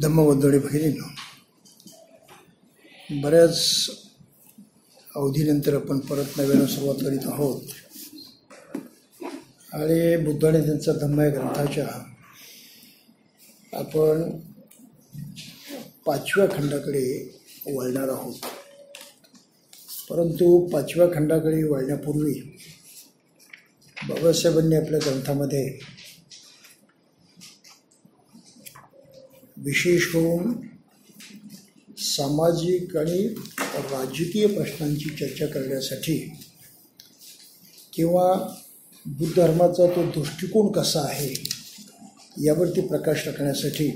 धम्मबोधोडे भगिनींनो, बऱ्याच अवधीनंतर आपण परत नव्यानं सुरुवात करीत आहोत आणि बुद्ध आणि त्यांचा धम्म या ग्रंथाच्या आपण 5व्या खंडाकडे वळणार आहोत. परंतु 5व्या खंडाकडे वळण्यापूर्वी बाबासाहेबांनी आपल्या ग्रंथामध्ये विशेष करून सामाजिक आणि राजकीय प्रश्नांची चर्चा करण्यासाठी किंवा बुद्ध धर्माचा तो दृष्टिकोन कसा आहे यावरती प्रकाश टाकण्यासाठी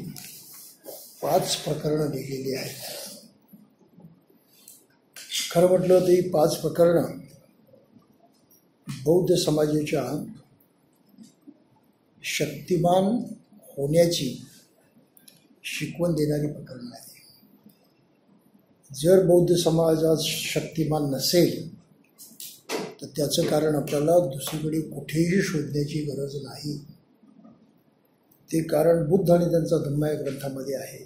5 प्रकरणं लिहिलेली आहेत. खरं म्हटलं तर ही 5 प्रकरणं बौद्ध समाजाच्या शक्तिमान होण्याची शिकवण देणारी प्रकरणं आहे. जर बौद्ध समाजात शक्तिमान नसेल तर त्याचं कारण आपल्याला दुसरीकडे कुठेही शोधण्याची गरज नाही. ते कारण बुद्ध आणि त्यांचा धम्म या ग्रंथामध्ये आहे.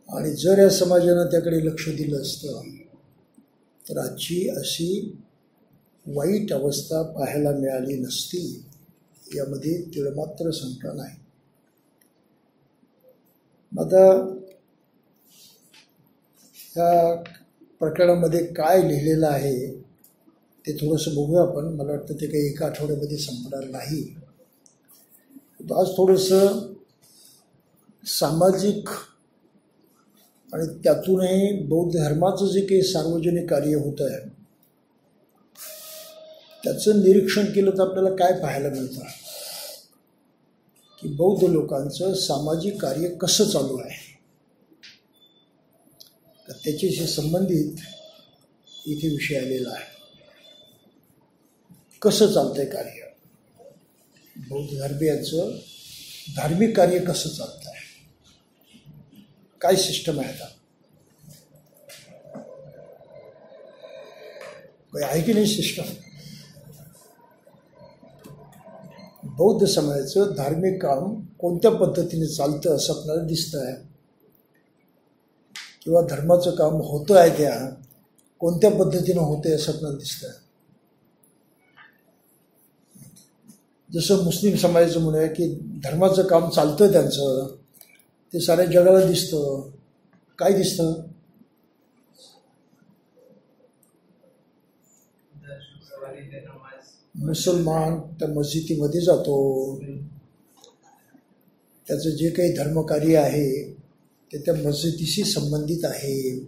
आणि जर या समाजानं त्याकडे लक्ष दिलं असतं तर आजची अशी वाईट अवस्था पाहायला मिळाली नसती, यामध्ये तिळमात्र शंका नाही. आता या प्रकरणामध्ये काय लिहिलेलं आहे ते थोडंसं बघूया आपण. मला वाटतं ते काही एका आठवड्यामध्ये संपणार नाही. आज थोडंसं सामाजिक आणि त्यातूनही बौद्ध धर्माचं जे काही सार्वजनिक कार्य होतं आहे त्याचं निरीक्षण केलं तर आपल्याला काय पाहायला मिळतं की बौद्ध लोकांचं सामाजिक कार्य कसं चालू आहे. तर त्याच्याशी संबंधित इथे विषय आलेला आहे. कसं चालतंय कार्य, बौद्ध धर्मियांचं धार्मिक कार्य कसं चालतं आहे, काय सिस्टम आहे. आता काही आहे की नाही सिस्टम. बौद्ध समाजाचं धार्मिक काम कोणत्या पद्धतीने चालतं असं आपल्याला दिसतं आहे, किंवा धर्माचं काम होतं आहे त्या कोणत्या पद्धतीनं होतं आहे असं आपल्याला दिसतं आहे. जसं मुस्लिम समाजाचं म्हणूया की धर्माचं काम चालतं त्यांचं, ते साऱ्या जगाला दिसतं. काय दिसतं, मुसलमान त्या मस्जिदीमध्ये जातो, त्याचं जे काही धर्मकार्य आहे ते त्या मस्जिदीशी संबंधित आहे.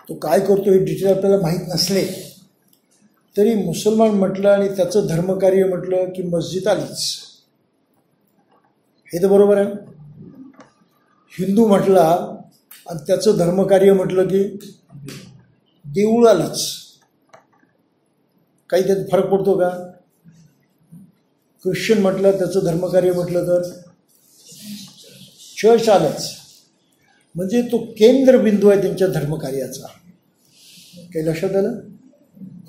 तो काय करतो हे डिटेल आपल्याला माहीत नसले तरी मुसलमान म्हटलं आणि त्याचं धर्मकार्य म्हटलं की मस्जिद आलीच, हे तर बरोबर आहे. हिंदू म्हटला आणि त्याचं धर्मकार्य म्हटलं की देऊळ आलंच. काही त्यात फरक पडतो का. ख्रिश्चन म्हटलं त्याचं धर्मकार्य म्हटलं तर चर्च आलंच. म्हणजे तो केंद्रबिंदू आहे त्यांच्या धर्मकार्याचा. काही लक्षात आलं.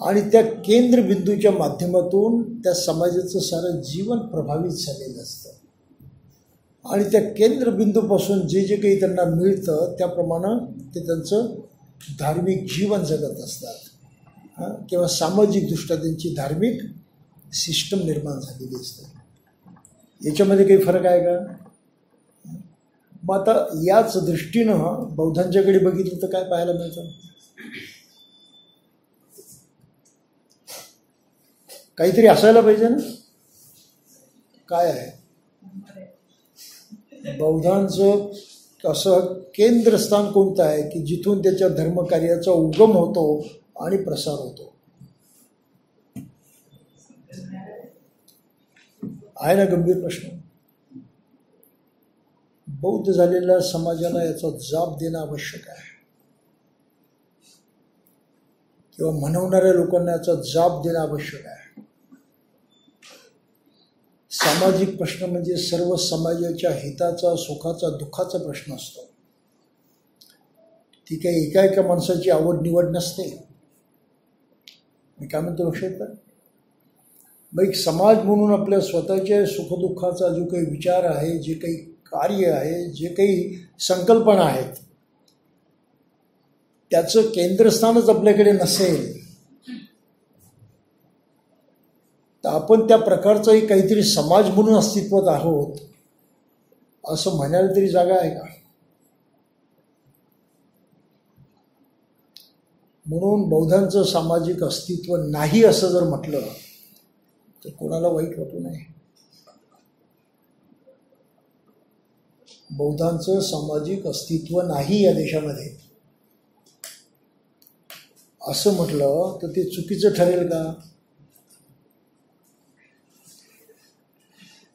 आणि त्या केंद्रबिंदूच्या माध्यमातून त्या समाजाचं सारं जीवन प्रभावित झालेलं असतं. आणि त्या केंद्रबिंदूपासून जे जे काही त्यांना मिळतं त्याप्रमाणे ते त्यांचं धार्मिक जीवन जगत असतात. किंवा सामाजिकदृष्ट्या त्यांची धार्मिक सिस्टम निर्माण झालेली असते. याच्यामध्ये काही फरक आहे का. मग आता याच दृष्टीनं बौद्धांच्याकडे बघितलं तर काय पाहायला मिळतं. काहीतरी असायला पाहिजे ना. काय आहे बौद्धांचं असं केंद्रस्थान कोणतं आहे की जिथून त्याच्या धर्मकार्याचा उगम होतो आणि प्रसार होतो. आहे ना गंभीर प्रश्न. बौद्ध झालेल्या समाजाला याचा जाब देणं आवश्यक आहे, किंवा म्हणवणाऱ्या लोकांना याचा जाब देणं आवश्यक आहे. सामाजिक प्रश्न म्हणजे सर्व समाजाच्या हिताचा, सुखाचा, दुःखाचा प्रश्न असतो. ती काही एका माणसाची आवड निवड नसते. मी काय म्हणतो लक्षात येतं. मग एक समाज म्हणून आपल्या स्वतःच्या सुखदुःखाचा जो काही विचार आहे, जे काही कार्य आहे, जे काही संकल्पना आहेत, त्याचं केंद्रस्थानच आपल्याकडे नसेल तर आपण त्या प्रकारचाही काहीतरी समाज म्हणून अस्तित्वात आहोत असं म्हणायला तरी जागा आहे का? म्हणून बौद्धांचं सामाजिक अस्तित्व नाही असं जर म्हटलं तर कोणाला वाईट वाटू नये. बौद्धांचं सामाजिक अस्तित्व नाही या देशामध्ये असं म्हटलं तर ते चुकीचं ठरेल का?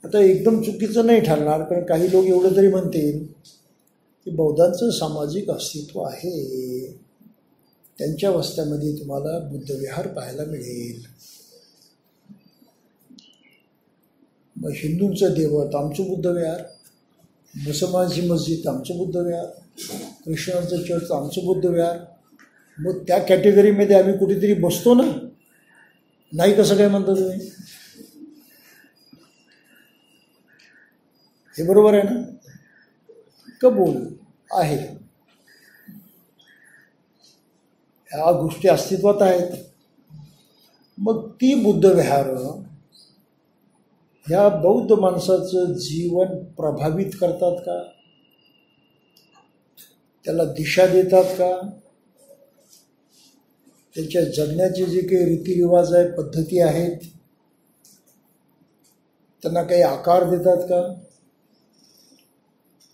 आता एकदम चुकीचं नाही ठरणार, कारण काही लोक एवढं तरी म्हणतील की बौद्धांचं सामाजिक अस्तित्व आहे, त्यांच्या वस्त्यामध्ये तुम्हाला बुद्धविहार पाहायला मिळेल. मग हिंदूंचं देवत आमचं बुद्धविहार, मुसलमानची मस्जिद आमचं बुद्धविहार, ख्रिश्चनांचं चर्च आमचं बुद्धविहार, मग त्या कॅटेगरीमध्ये आम्ही कुठेतरी बसतो ना? नाही कसं काय म्हणता तुम्ही? हे बरोबर आहे ना? कबूल आहे, ह्या गोष्टी अस्तित्वात आहेत. मग ती बुद्धविहार ह्या बौद्ध माणसाचं जीवन प्रभावित करतात का? त्याला दिशा देतात का? त्याच्या जगण्याचे जे काही रीतिरिवाज आहे, पद्धती आहेत, त्यांना काही आकार देतात का?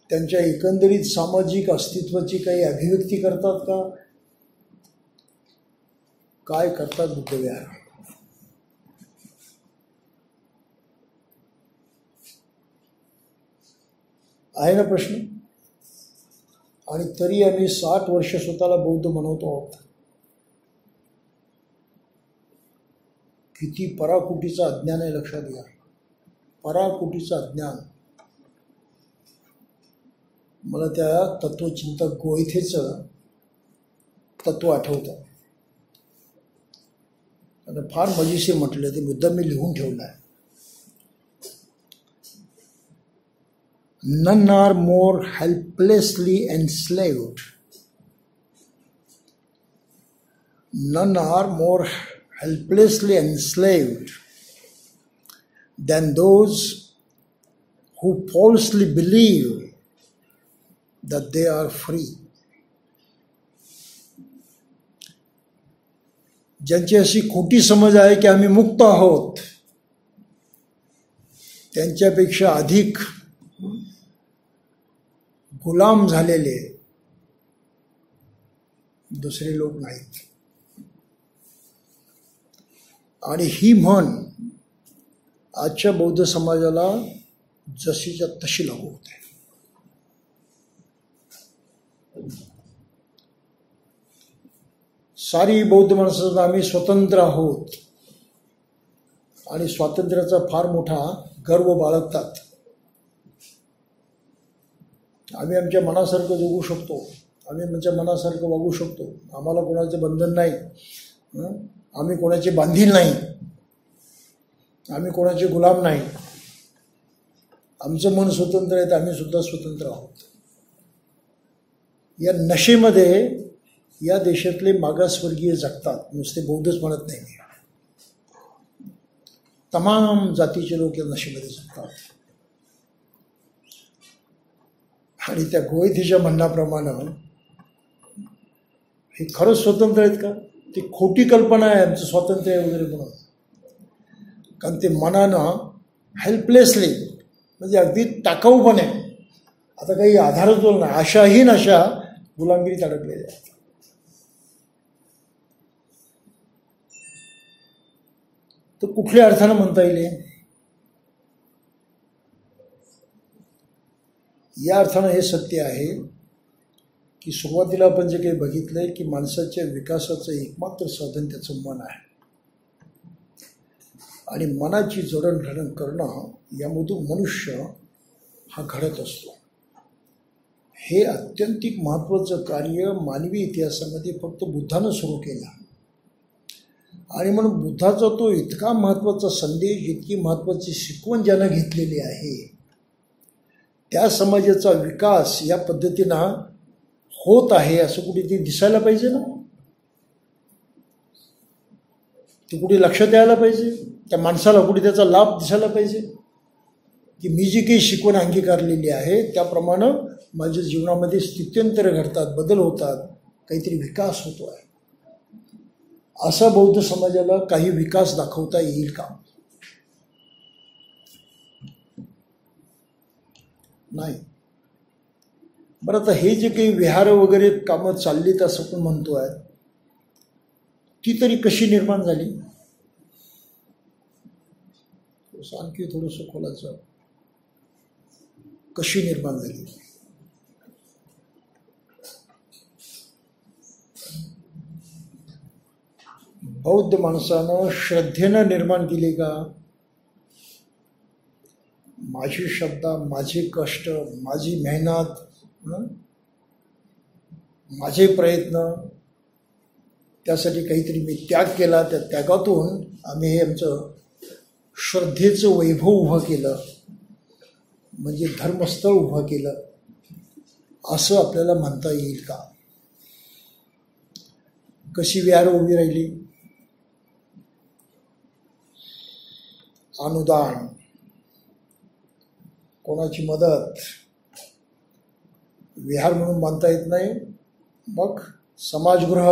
त्यांच्या एकंदरीत सामाजिक अस्तित्वाची काही अभिव्यक्ती करतात का? काय करतात बुद्धविहार? आहे ना प्रश्न? आणि तरी आम्ही 60 वर्ष स्वतःला बौद्ध म्हणवतो आहोत. किती पराकुटीचं अज्ञान आहे लक्षात घ्या. पराकुटीचं अज्ञान. मला त्या तत्वचिंतक गोयथेचं तत्व आठवतं आणि फार मजेशीर म्हटलं, ते मुद्दा मी लिहून ठेवलं आहे. None are more helplessly enslaved. None are more helplessly enslaved than those who falsely believe that they are free. ज्यांची अशी खोटी समज आहे की आम्ही मुक्त आहोत, त्यांच्यापेक्षा अधिक गुलाम झालेले दुसरे लोक नाहीत. आणि ही म्हण आजच्या बौद्ध समाजाला जशीच्या तशी लागू होते. सारी बौद्ध माणसांना आम्ही स्वतंत्र आहोत आणि स्वातंत्र्याचा फार मोठा गर्व बाळगतात. आम्ही आमच्या मनासारखं जगू शकतो, आम्ही आमच्या मनासारखं वागू शकतो, आम्हाला कोणाचे बंधन नाही, आम्ही कोणाचे बांधील नाही, आम्ही कोणाचे गुलाम नाही, आमचं मन स्वतंत्र आहे, तर आम्ही सुद्धा स्वतंत्र आहोत. या नशेमध्ये या देशातले मागासवर्गीय जगतात. नुसते बौद्धच म्हणत नाही मी, तमाम जातीचे लोक या नशेमध्ये जगतात. आणि त्या गोयथेच्या म्हणण्याप्रमाणे हे खरंच स्वतंत्र आहेत का? ती खोटी कल्पना आहे आमचं स्वातंत्र्य आहे वगैरे म्हणून. कारण ते मनानं हेल्पलेसली, म्हणजे अगदी टाकाऊपणे, आता काही आधारच नाही, अशाहीन अशा गुलामगिरीत अडकलेल्या आहेत. तर कुठल्या अर्थानं म्हणता येईल? या अर्थानं हे सत्य आहे की सुरुवातीला आपण जे काही बघितलंय की माणसाच्या विकासाचं एकमात्र साधन त्याचं मन आहे. आणि मनाची जडणघडण करणं, यामधून मनुष्य हा घडत असतो. हे अत्यंतिक महत्त्वाचं कार्य मानवी इतिहासामध्ये फक्त बुद्धानं सुरू केलं. आणि म्हणून बुद्धाचा तो इतका महत्त्वाचा संदेश, इतकी महत्त्वाची शिकवण ज्यानं घेतलेली आहे, त्या समाजाचा विकास या पद्धतीनं होत आहे असं कुठेतरी दिसायला पाहिजे ना. ते कुठे लक्षात यायला पाहिजे. त्या माणसाला कुठे त्याचा लाभ दिसायला पाहिजे की मी जी काही शिकवण अंगीकारलेली आहे त्याप्रमाणे माझ्या जीवनामध्ये स्थित्यंतर घडतात, बदल होतात, काहीतरी विकास होतो आहे. असा बौद्ध समाजाला काही विकास दाखवता येईल का? नाही. बरं, आता हे जे काही विहार वगैरे कामं चाललीत असं पण म्हणतोय, ती तरी कशी निर्माण झाली? आणखी थोडंसं खोलाचं, कशी निर्माण झाली? बौद्ध माणसानं श्रद्धेनं निर्माण केली का? माझी श्रद्धा, माझे कष्ट, माझी मेहनत, माझे प्रयत्न, त्यासाठी काहीतरी मी त्याग केला, त्या त्यागातून आम्ही हे आमचं श्रद्धेचं वैभव उभं केलं, म्हणजे धर्मस्थळ उभं केलं, असं आपल्याला म्हणता येईल का? कशी विहारं उभी राहिली? अनुदान, कोणाची मदत, विहार म्हणून बांधता येत नाही, मग समाजगृह,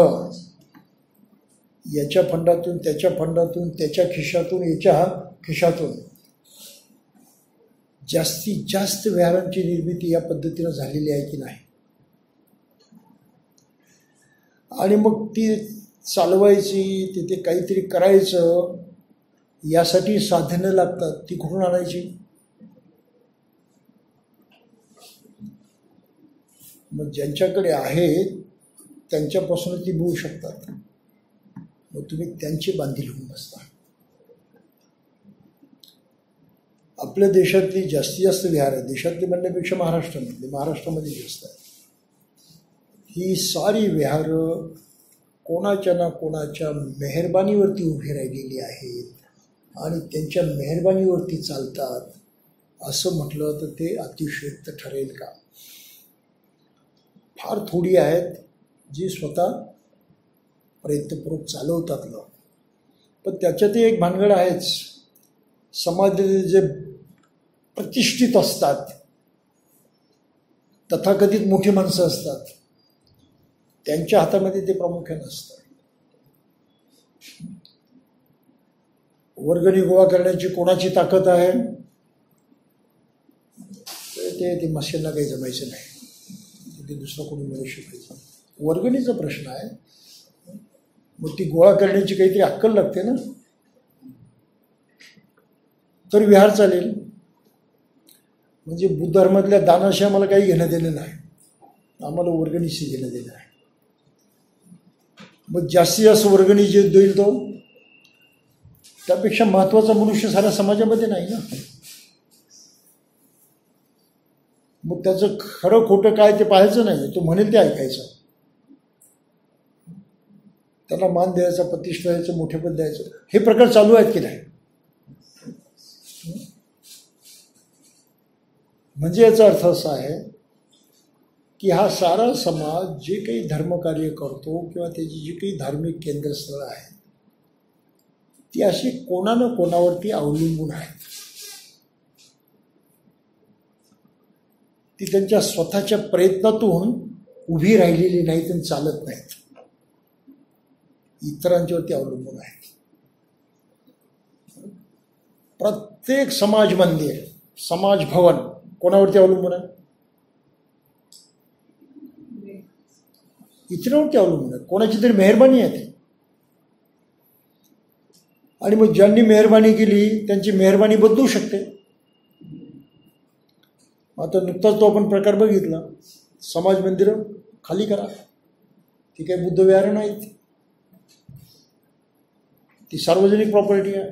याच्या फंडातून, त्याच्या फंडातून, त्याच्या खिशातून, याच्या खिशातून जास्तीत जास्त विहारांची निर्मिती या पद्धतीनं झालेली आहे की नाही? आणि मग ती चालवायची, तिथे काहीतरी करायचं, यासाठी साधनं लागतात, ती कुठून आणायची? मग ज्यांच्याकडे आहे त्यांच्यापासून ती मिळू शकतात. मग तुम्ही त्यांची बांधील होऊन बसता. आपल्या देशातली जास्तीत जास्त विहार आहे, देशातली म्हणण्यापेक्षा महाराष्ट्रामध्ये जास्त आहे. ही सारी विहारं कोणाच्या ना कोणाच्या मेहरबानीवरती उभी राहिलेली आहेत आणि त्यांच्या मेहरबानीवरती चालतात असं म्हटलं तर ते अतिशयोक्त ठरेल का? फार थोडी आहेत जी स्वतः प्रयत्नपूर्वक चालवतात लोक. पण त्याच्यातही एक भानगड आहेच. समाजातील जे प्रतिष्ठित असतात, तथाकथित मोठी माणसं असतात, त्यांच्या हातामध्ये ते प्रामुख्याने असतं. वर्गणी गोळा करण्याची कोणाची ताकद आहे? ते मशीनला काही जमायचं नाही, ते दुसरं कोणी मिळू शिकायचं. वर्गणीचा प्रश्न आहे, मग ती गोळा करण्याची काहीतरी अक्कल लागते ना, तर विहार चालेल. म्हणजे बुद्ध धर्मातल्या दानाशी आम्हाला काही घेणं देणं नाही, आम्हाला वर्गणीशी घेणं देणं आहे. मग जास्तीत जास्त वर्गणी जे देईल तो, त्यापेक्षा महत्त्वाचा मनुष्य साऱ्या समाजामध्ये नाही ना. मग त्याचं खरं खोटं काय ते पाहायचं नाही, तो म्हणेल ते ऐकायचं. त्याला मान द्यायचा, प्रतिष्ठा द्यायचं, मोठेपद द्यायचं, हे प्रकार चालू आहेत की नाही? म्हणजे याचा अर्थ असा आहे की हा सारा समाज जे काही धर्मकार्य करतो किंवा त्याची जी काही धार्मिक केंद्रस्थळं आहेत ती अशी कोणा ना कोणावरती अवलंबून आहेत. ती त्यांच्या स्वतःच्या प्रयत्नातून उभी राहिलेली नाहीत आणि चालत नाहीत, इतरांच्यावरती अवलंबून आहेत. प्रत्येक समाज मंदिर, समाज भवन कोणावरती अवलंबून आहे? इतरांवरती अवलंबून आहे. कोणाची तरी मेहरबानी आहे ती. आणि मग ज्यांनी मेहरबानी केली त्यांची मेहरबानी बदलू शकते. आता नुकताच तो आपण प्रकार बघितला, समाज मंदिरं खाली करा, ती काही बुद्ध विहारं नाहीत, ती सार्वजनिक प्रॉपर्टी आहे,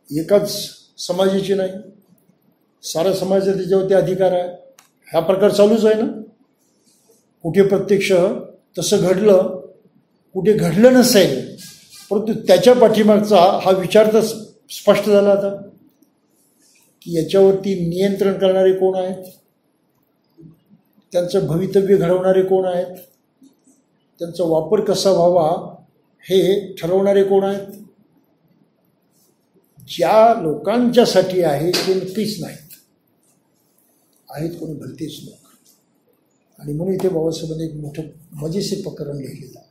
एकाच समाजाची नाही, सारा समाजाचा त्याच्यावरती अधिकार आहे. हा प्रकार चालूच आहे ना. कुठे प्रत्यक्ष तसं घडलं, कुठे घडलं नसेल, परंतु त्याच्या पाठीमागचा हा विचार तर स्पष्ट झाला आता की याच्यावरती नियंत्रण करणारे कोण आहेत, त्यांचं भवितव्य घडवणारे कोण आहेत, त्यांचा वापर कसा व्हावा हे ठरवणारे कोण आहेत. ज्या लोकांच्यासाठी आहे ते नक्कीच नाहीत, आहेत कोणी भलतेच लोक. आणि म्हणून इथे बाबासाहेबांनी एक मोठं मजेशीर प्रकरण लिहिलेलं आहे.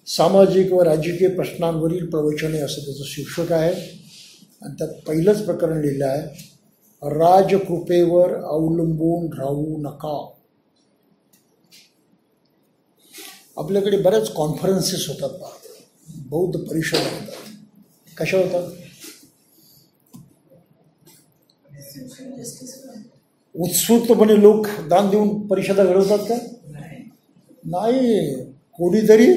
सामाजिक व राजकीय प्रश्नांवरील प्रवचने असं त्याचं शीर्षक आहे. आणि त्यात पहिलंच प्रकरण लिहिलं आहे, राजकृपेवर अवलंबून राहू नका. आपल्याकडे बऱ्याच कॉन्फरन्सेस होतात, बौद्ध परिषद होतात. कशा होतात? उत्स्फूर्तपणे लोक दान देऊन परिषदा घडवतात का? नाही. कोणीतरी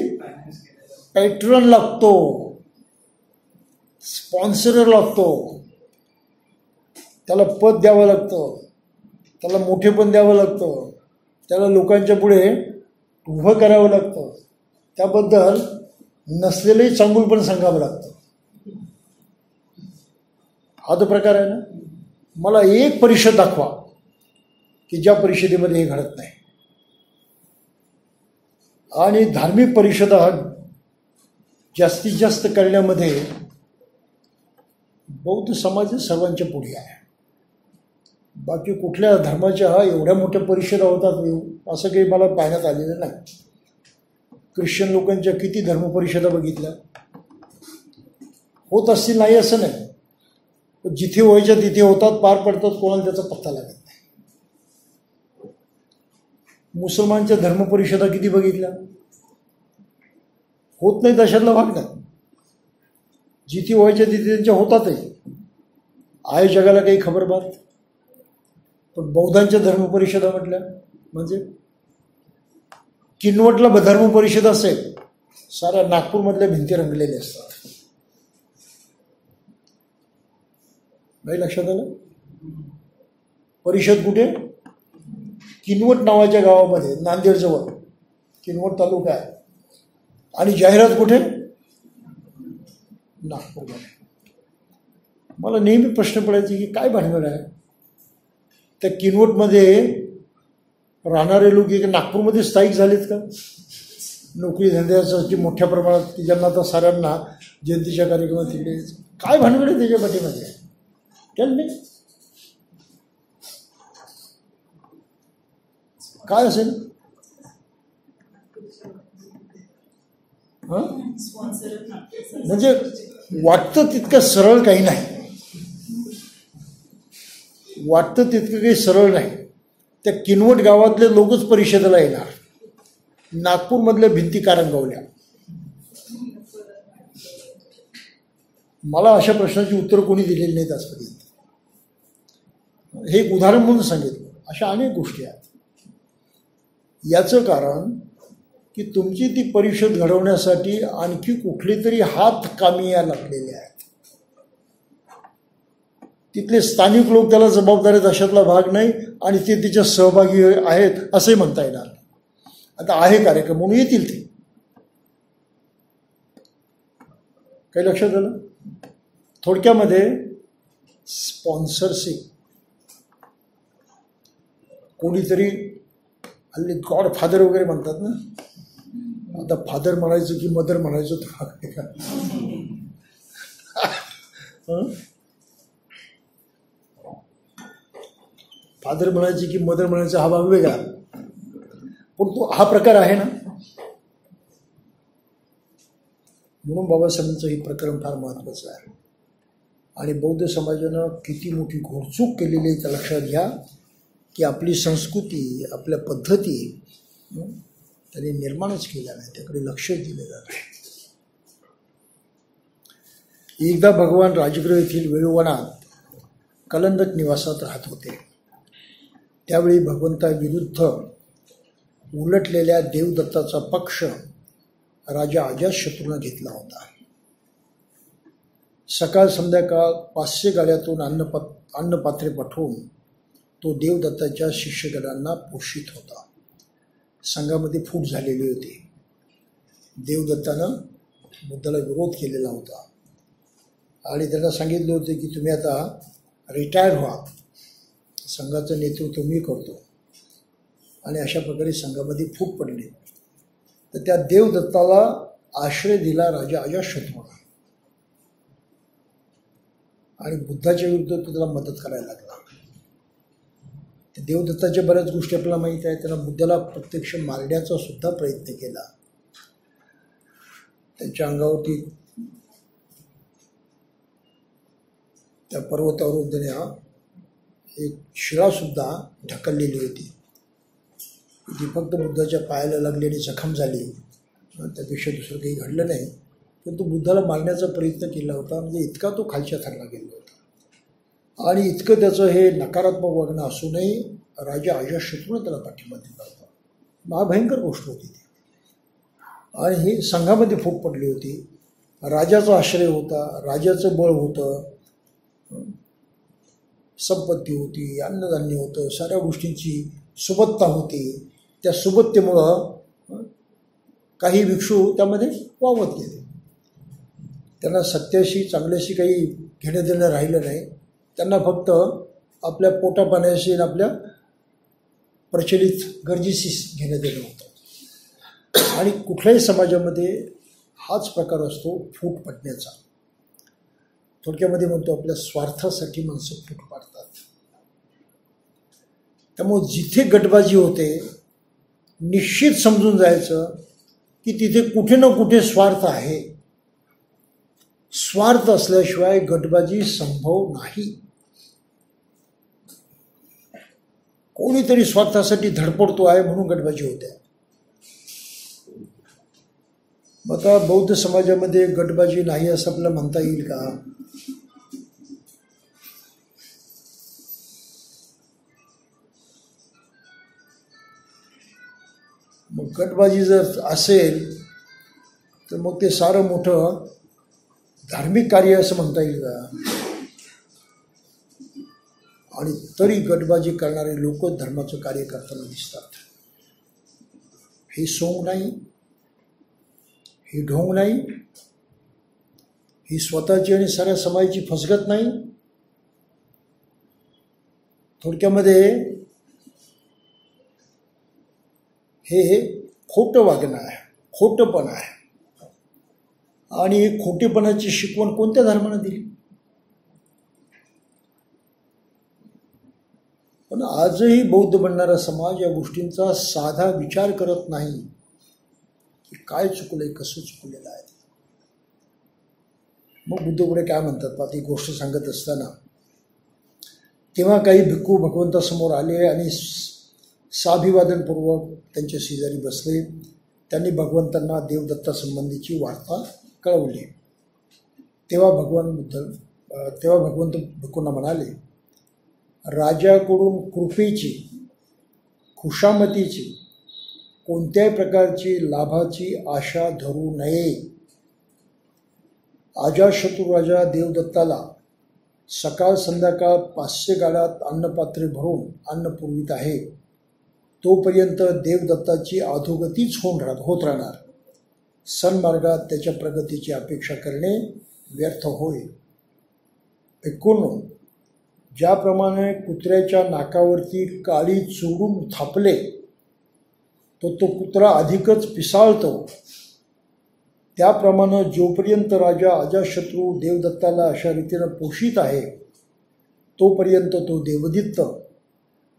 पॅट्रन लागतो, स्पॉन्सर लागतो, त्याला पद द्यावं लागतं, त्याला मोठेपण द्यावं लागतं, त्याला लोकांच्या पुढे उभं करावं लागतं, त्याबद्दल नसलेलंही चांगुलपण सांगावं लागतं. हा तो प्रकार आहे ना. मला एक परिषद दाखवा की ज्या परिषदेमध्ये हे घडत नाही. आणि धार्मिक परिषदा जास्तीत जास्त करण्यामध्ये बौद्ध समाज सर्वांच्या पुढे आहे. बाकी कुठल्या धर्माच्या एवढ्या मोठ्या परिषदा होतात असं काही मला पाहण्यात आलेलं नाही. ख्रिश्चन लोकांच्या किती धर्मपरिषदा बघितल्या, होत असतील नाही असं नाही, पण जिथे व्हायच्या तिथे होतात, पार पडतात, कोणाला त्याचा पत्ता लागत नाही. मुसलमानच्या धर्मपरिषदा किती बघितल्या, होत नाही तशातला भाग नाही. जिथे व्हायच्या तिथे त्यांच्या होतातही, आहे जगाला काही खबर बात. पण बौद्धांच्या धर्मपरिषदा म्हटल्या म्हणजे किनवटला धर्मपरिषद असेल, साऱ्या नागपूरमधल्या भिंती रंगलेल्या असतात. नाही लक्षात आलं? परिषद कुठे? किनवट नावाच्या गावामध्ये, नांदेडजवळ किनवट तालुका आहे. आणि जाहिरात कुठे? नागपूरमध्ये. मला नेहमी प्रश्न पडायचे की काय भानगड आहे, त्या किनवटमध्ये राहणारे लोक एक नागपूरमध्ये स्थायिक झालेत का? नोकरी धंद्यासाठी मोठ्या प्रमाणात की ज्यांना आता साऱ्यांना जयंतीच्या कार्यक्रमात तिकडे काय भानगड आहे त्याच्या पाठीमध्ये? टेल मी, काय असेल? म्हणजे वाटतं तितकं सरळ काही नाही, वाटतं तितकं काही सरळ नाही. त्या किनवट गावातले लोकच परिषदेला येणार, नागपूरमधल्या भिंती का रंगवल्या? मला अशा प्रश्नाची उत्तर कोणी दिलेली नाहीत आजपर्यंत. हे एक उदाहरण म्हणून सांगितलं. अशा अनेक गोष्टी आहेत. याचं कारण की तुमची ती परिषद घडवण्यासाठी आणखी कुठले तरी हात कामी या लागलेले आहेत. तिथले स्थानिक लोक त्याला जबाबदार आहेत अशातला भाग नाही, आणि ते तिच्या सहभागी आहेत असंही म्हणता येणार नाही. आता आहे कार्यक्रम म्हणून येतील ते. काही लक्षात आलं? थोडक्यामध्ये स्पॉन्सरशिप, कोणीतरी हल्ली गॉड फादर वगैरे म्हणतात ना, आता फादर म्हणायचं की मदर म्हणायचं तर का? फादर म्हणायची की मदर म्हणायचं हा भाग वेगळा, पण तो हा प्रकार आहे ना. म्हणून बाबासाहेबांचं हे प्रकरण फार महत्त्वाचं आहे. आणि बौद्ध समाजानं किती मोठी घोडचूक केलेली आहे त्या लक्षात घ्या, की आपली संस्कृती, आपल्या पद्धती त्यांनी निर्माणच केल्या नाही, त्याकडे लक्ष दिलं जात नाही. एकदा भगवान राजगृह येथील वेळुवनात कलंदक निवासात राहत होते. त्यावेळी भगवंताविरुद्ध उलटलेल्या देवदत्ताचा पक्ष राजा अजातशत्रूनं घेतला होता. सकाळ संध्याकाळ 500 गाड्यातून अन्नपात्रे पाठवून तो देवदत्ताच्या शिष्यगणांना पोषित होता. संघामध्ये फूट झालेली होती. देवदत्तानं बुद्धाला विरोध केलेला होता आणि त्यांना सांगितले होते की तुम्ही आता रिटायर व्हा, संघाचं नेतृत्व मी करतो. आणि अशा प्रकारे संघामध्ये फूट पडली. तर त्या देवदत्ताला आश्रय दिला राजा अजातशत्रूने आणि बुद्धाच्या विरुद्ध तो त्याला मदत करायला लागला. देवदत्ताच्या बऱ्याच गोष्टी आपल्याला माहीत आहे. त्यानं बुद्धाला प्रत्यक्ष मारण्याचा सुद्धा प्रयत्न केला. त्यांच्या अंगावरती त्या पर्वतावरून त्याने एक शिळासुद्धा ढकललेली होती. ती फक्त बुद्धाच्या पायाला लागली आणि जखम झाली, त्यापेक्षा दुसरं काही घडलं नाही. पण तो बुद्धाला मारण्याचा प्रयत्न केला होता. म्हणजे इतका तो खालच्या थरला गेला होता आणि इतकं त्याचं हे नकारात्मक वागणं असूनही राजा अजातशत्रूने त्याला पाठिंबा दिला होता. महाभयंकर गोष्ट होती ती. आणि ही संघामध्ये फूट पडली होती. राजाचा आश्रय होता, राजाचं बळ होतं, संपत्ती होती, अन्नधान्य होतं, साऱ्या गोष्टींची सुबत्ता होती. त्या सुबत्तेमुळं काही भिक्षू त्यामध्ये वावत गेले. त्यांना सत्याशी चांगल्याशी काही घेणं देणं राहिलं नाही. त्यांना फक्त आपल्या पोटापाण्याशी आणि आपल्या प्रचलित गरजेशी घेणं देणं होतं. आणि कुठल्याही समाजामध्ये हाच प्रकार असतो फूट पडण्याचा. थोडक्यामध्ये म्हणतो आपल्या स्वार्थासाठी माणसं फूट पाडतात. त्यामुळे जिथे गटबाजी होते निश्चित समजून जायचं की तिथे कुठे ना कुठे स्वार्थ आहे. स्वार्थ असल्याशिवाय गटबाजी संभव नाही. कोणीतरी स्वार्थासाठी धडपडतो आहे म्हणून गटबाजी होते. मग आता बौद्ध समाजामध्ये गटबाजी नाही असं आपल्याला म्हणता येईल का? मग गटबाजी जर असेल तर मग ते सारं मोठं धार्मिक कार्य असं म्हणता येईल का? आणि तरी गटबाजी करणारे लोक धर्माचं कार्य करताना दिसतात. ही सोंग नाही, ही ढोंग नाही, ही स्वतःची आणि साऱ्या समाजाची फसगत नाही. थोडक्यामध्ये हे खोटं वागणं आहे, खोटंपण आहे. आणि खोटेपणाची शिकवण कोणत्या धर्मानं दिली? पण आजही बौद्ध बनणारा समाज या गोष्टींचा साधा विचार करत नाही की काय चुकलंय, कसं चुकलेलं आहे. मग बुद्ध पुढे काय म्हणतात पहा, ती गोष्ट सांगत असताना तेव्हा काही भिक्खू भगवंतासमोर आले आणि साभिवादनपूर्वक त्यांच्या शेजारी बसले. त्यांनी भगवंतांना देवदत्तासंबंधीची वार्ता कळवली. तेव्हा भगवंत भिक्खूंना म्हणाले, राजाकडून कृपेची, खुशामतीची, कोणत्याही प्रकारची लाभाची आशा धरू नये. अजातशत्रू राजा देवदत्ताला सकाळ संध्याकाळ 500 गाड्यात अन्नपात्रे भरून अन्न पुरवित आहे. तोपर्यंत देवदत्ताची अधोगतीच होत राहणार. सन्मार्गात त्याच्या प्रगतीची अपेक्षा करणे व्यर्थ होय. भिक्खूंनो, ज्याप्रमाणे कुत्र्याच्या नाकावरती काळी चोडून थापले तो कुत्रा अधिकच पिसाळतो, त्याप्रमाणे जोपर्यंत राजा अजातशत्रू देवदत्ताला अशा रीतीनं पोषित आहे तोपर्यंत तो देवदत्त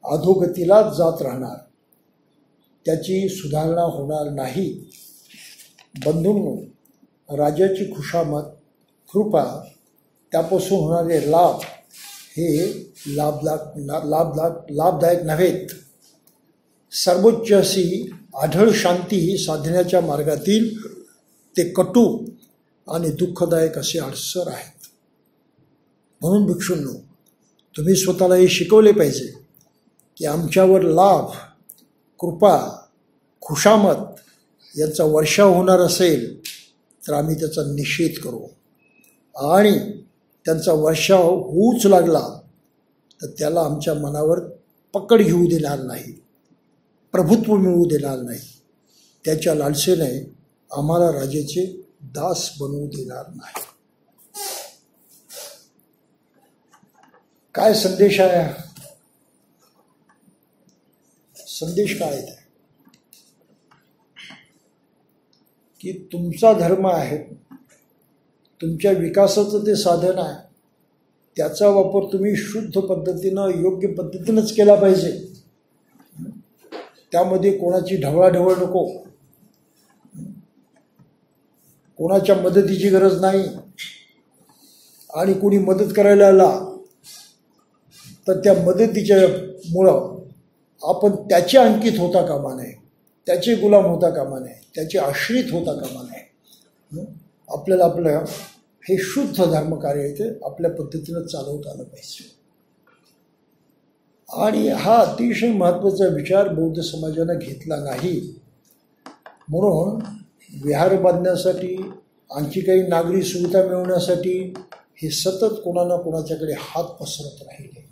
अधोगतीलाच जात राहणार. त्याची सुधारणा होणार नाही. बंधूंनो, राजाची खुशामत, कृपा, त्यापासून होणारे लाभ हे लाभदायक नव्हेत. सर्वोच्च अशी आढळ शांती साधण्याच्या मार्गातील ते कटू आणि दुःखदायक असे अडसर आहेत. म्हणून भिक्षूंनो, तुम्ही स्वतःला हे शिकवले पाहिजे की आमच्यावर लाभ, कृपा, खुशामत यांचा वर्षाव होणार असेल तर आम्ही त्याचा निषेध करू. आणि त्यांचा वर्षाव होऊच लागला तर त्याला आमच्या मनावर पकड घेऊ देणार नाही, प्रभुत्व मिळवू देणार नाही. त्याच्या लालसेने आम्हाला राजाचे दास बनवू देणार नाही. काय संदेश आहे? संदेश काय आहे? की तुमचा धर्म आहे, तुमच्या विकासाचं ते साधन आहे, त्याचा वापर तुम्ही शुद्ध पद्धतीनं योग्य पद्धतीनंच केला पाहिजे. त्यामध्ये कोणाची ढवळाढवळ नको, कोणाच्या मदतीची गरज नाही. आणि कोणी मदत करायला आला तर त्या मदतीच्या मुळं आपण त्याचे अंकित होता कामा नये, त्याचे गुलाम होता कामा नये, त्याचे आश्रित होता कामा नये. आपल्याला आपलं हे शुद्ध धर्मकार्य आहे ते आपल्या पद्धतीनं चालवता आलं पाहिजे. आणि हा अतिशय महत्त्वाचा विचार बौद्ध समाजानं घेतला नाही. म्हणून विहार बांधण्यासाठी, आणखी काही नागरी सुविधा मिळवण्यासाठी हे सतत कोणा कोणाच्याकडे हात पसरत राहिले.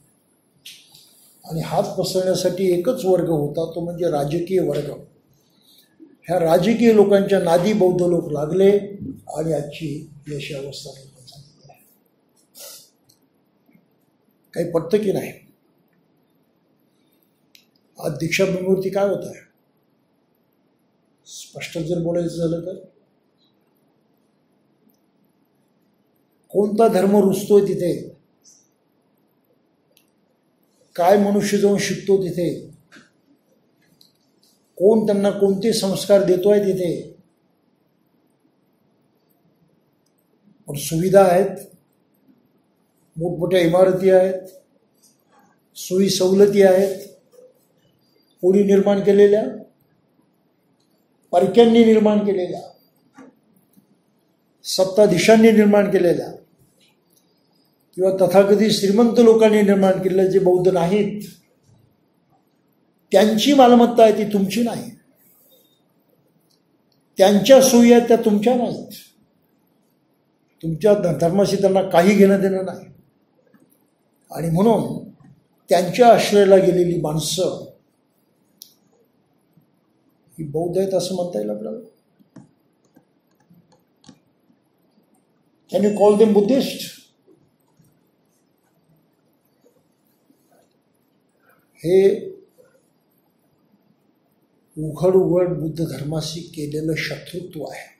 आणि हात पसरण्यासाठी एकच वर्ग होता, तो म्हणजे राजकीय वर्ग. ह्या राजकीय लोकांच्या नादी बौद्ध लोक लागले आणि आजची अशी अवस्था निर्माण झालेली आहे. काही पटतं की नाही? आज दीक्षाभूमीवरती काय होत आहे? स्पष्ट जर बोलायचं झालं तर कोणता धर्म रुजतोय तिथे, काय मनुष्य जाऊन शिकतो तिथे, कोण त्यांना कोणते संस्कार देतोय तिथे. पण सुविधा आहेत, मोठमोठ्या इमारती आहेत, सोयी सवलती आहेत, कोणी निर्माण केलेल्या, परक्यांनी निर्माण केलेल्या, सत्ताधीशांनी निर्माण केलेल्या, किंवा तथाकथित श्रीमंत लोकांनी निर्माण केलेल्या जे बौद्ध नाहीत, त्यांची मालमत्ता आहे ती तुमची नाही. त्यांच्या सोयी आहेत त्या तुमच्या नाहीत. तुमच्या धर्माशी त्यांना काही घेणं देणं नाही. आणि म्हणून त्यांच्या आश्रयाला गेलेली माणसं ही बौद्ध आहेत असं म्हणता येईल आपल्याला? Can you call them Buddhist? हे उघड उघड बुद्ध धर्माशी केलेलं शत्रुत्व आहे.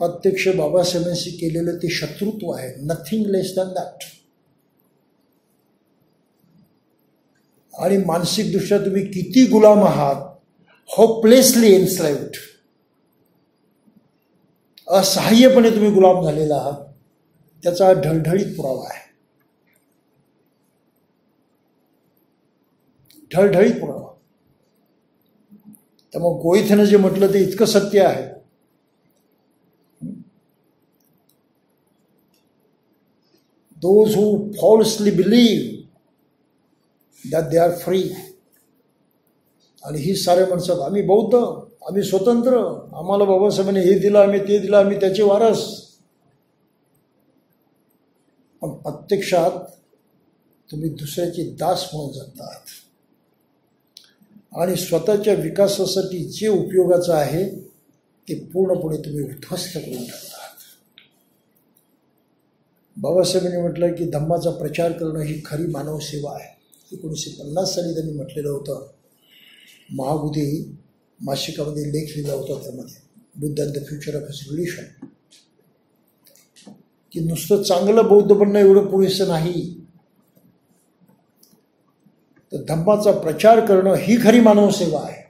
प्रत्यक्ष बाबासाहेबांशी केलेलं ते शत्रुत्व आहे. Nothing less than that. आणि मानसिकदृष्ट्या तुम्ही किती गुलाम आहात, होपलेसली एन्स्लाइव्ड, असहाय्यपणे तुम्ही गुलाम झालेला आहात, त्याचा ढळढळीत पुरावा आहे. ढळढळीत पुरावा. त्यामुळे गोईथेनं जे म्हटलं ते इतकं सत्य आहे. Those who falsely believe that they are free. आणि ही सारे म्हणतात आम्ही बौद्ध, आम्ही स्वतंत्र, आम्हाला बाबासाहेबांनी हे दिलं, आम्ही ते दिलं, आम्ही त्याचे वारस. पण प्रत्यक्षात तुम्ही दुसऱ्याचे दास म्हणून जगता आहात. आणि स्वतःच्या विकासासाठी जे उपयोगाचं आहे ते पूर्णपणे तुम्ही उद्ध्वस्त करून टाकता आहात. बाबासाहेबांनी म्हटलं की धम्माचा प्रचार करणं ही खरी मानव सेवा आहे. 1950 साली त्यांनी म्हटलेलं होतं. महाबुधी मासिकामध्ये लेख लिहिला होता त्यामध्ये, Buddha and the future of his religion, की नुसतं चांगलं बौद्ध बनणं एवढं पुरेसं नाही, तर धम्माचा प्रचार करणं ही खरी मानव सेवा आहे.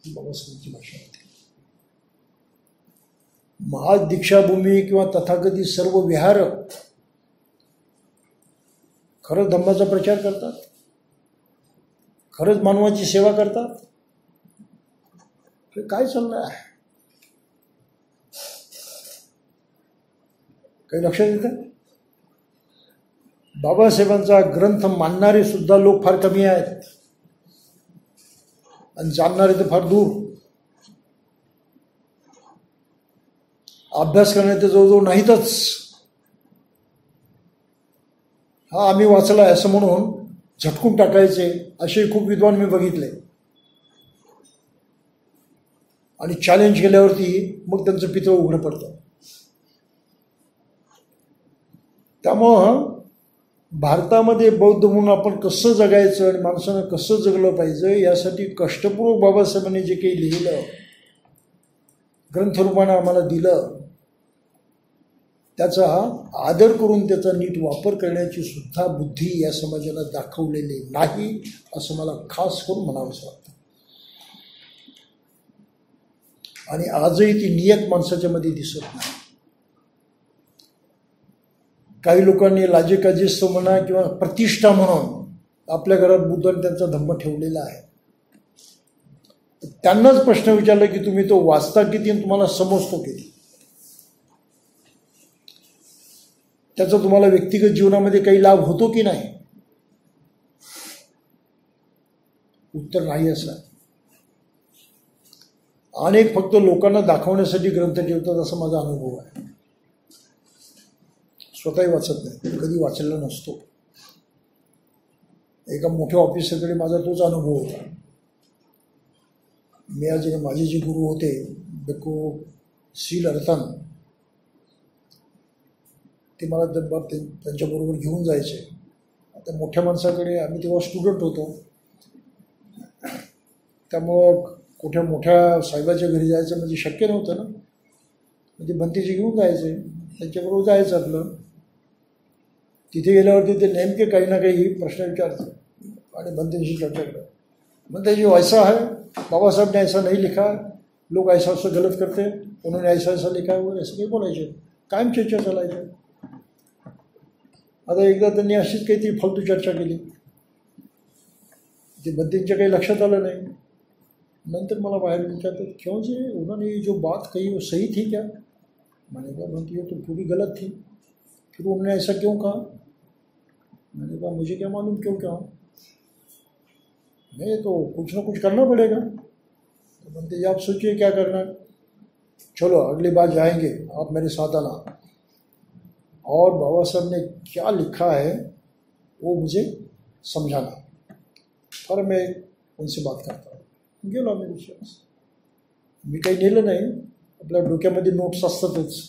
ही बाबासाहेबांची भाषा होती. महाज दीक्षाभूमी किंवा तथाकथित सर्व विहार खरंच धम्माचा प्रचार करतात, खरंच मानवाची सेवा करतात. हे काय चाललं आहे? काही लक्षात येतं? बाबासाहेबांचा ग्रंथ मानणारे सुद्धा लोक फार कमी आहेत आणि जाणणारे तर फार दूर. अभ्यास करणे तर जवळजवळ नाहीतच. हा आम्ही वाचलाय असं म्हणून झटकून टाकायचे असे खूप विद्वान मी बघितले. आणि चॅलेंज केल्यावरती मग त्यांचं पितळ उघडं पडतं. त्यामुळं भारतामध्ये बौद्ध म्हणून आपण कसं जगायचं आणि माणसानं कसं जगलं पाहिजे यासाठी कष्टपूर्वक बाबासाहेबांनी जे काही लिहिलं, ग्रंथरूपानं आम्हाला दिलं, त्याचा आदर करून त्याचा नीट वापर करण्याची सुद्धा बुद्धी या समाजाला दाखवलेली नाही, असं मला खास करून म्हणावंसं वाटतं. आणि आजही ती नियत माणसाच्या मध्ये दिसत नाही. काही लोकांनी लाजेकाजेस्तव म्हणा किंवा प्रतिष्ठा म्हणून आपल्या घरात बुद्धांनी त्यांचा धम्म ठेवलेला आहे. त्यांनाच प्रश्न विचारला की तुम्ही तो वाचता किती आणि तुम्हाला समजतो किती, त्याचा तुम्हाला व्यक्तिगत जीवनामध्ये काही लाभ होतो की नाही? उत्तर नाही असं आहे. अनेक फक्त लोकांना दाखवण्यासाठी ग्रंथ ठेवतात असा माझा अनुभव आहे. स्वतःही वाचत नाही, कधी वाचलेला नसतो. एका मोठ्या ऑफिसरकडे माझा तोच अनुभव होता. माझे जे गुरु होते बेको सील अर्थन, ते मला त्यांच्याबरोबर घेऊन जायचे. आता मोठ्या माणसाकडे आम्ही तेव्हा स्टुडंट होतो, त्यामुळं कुठे मोठ्या साहेबाच्या घरी जायचं म्हणजे शक्य नव्हतं ना. म्हणजे भंतीजी घेऊन जायचे, त्यांच्याबरोबर जायचं आपलं. तिथे गेल्यावरती ते नेमके काही ना काही प्रश्न विचारतात आणि भंतीजी चर्चा करतात. भंतीजी ऐसा है, बाबा साहब ने ऐसा नहीं लिखा, लोग ऐसा ऐसा गलत करते, उन्होंने ऐसा ऐसा लिखा वगैरे असं काही बोलायचे. कायम चर्चा चालायच्या. आता एकदा त्यांनी अशीच काहीतरी फालतू चर्चा केली, ते भंतींच्या काही लक्षात आलं नाही. नंतर मला बाहर विचारतात, क्यों जी उन्होंने जो बात कही वो सही थी क्या? मैंने कहा भंती ये तो पूरी गलत थी, फिर उन्होंने ऐसा क्यों कहा? मैंने कहा मुझे क्या मालूम क्यों कहा, नहीं तो कुछ ना कुछ करना पड़ेगा. तो भंती जी आप सोचिए क्या करना है, चलो अगली बार जाएंगे, आप मेरे साथ आना. और बाबा साहब ने क्या लिखा है वो मुझे समझाना, और मैं उनसे बात करता हूँ. गेलो आम्ही विश्वास. मी काही नेलं नाही, आपल्या डोक्यामध्ये नोट्स असतातच.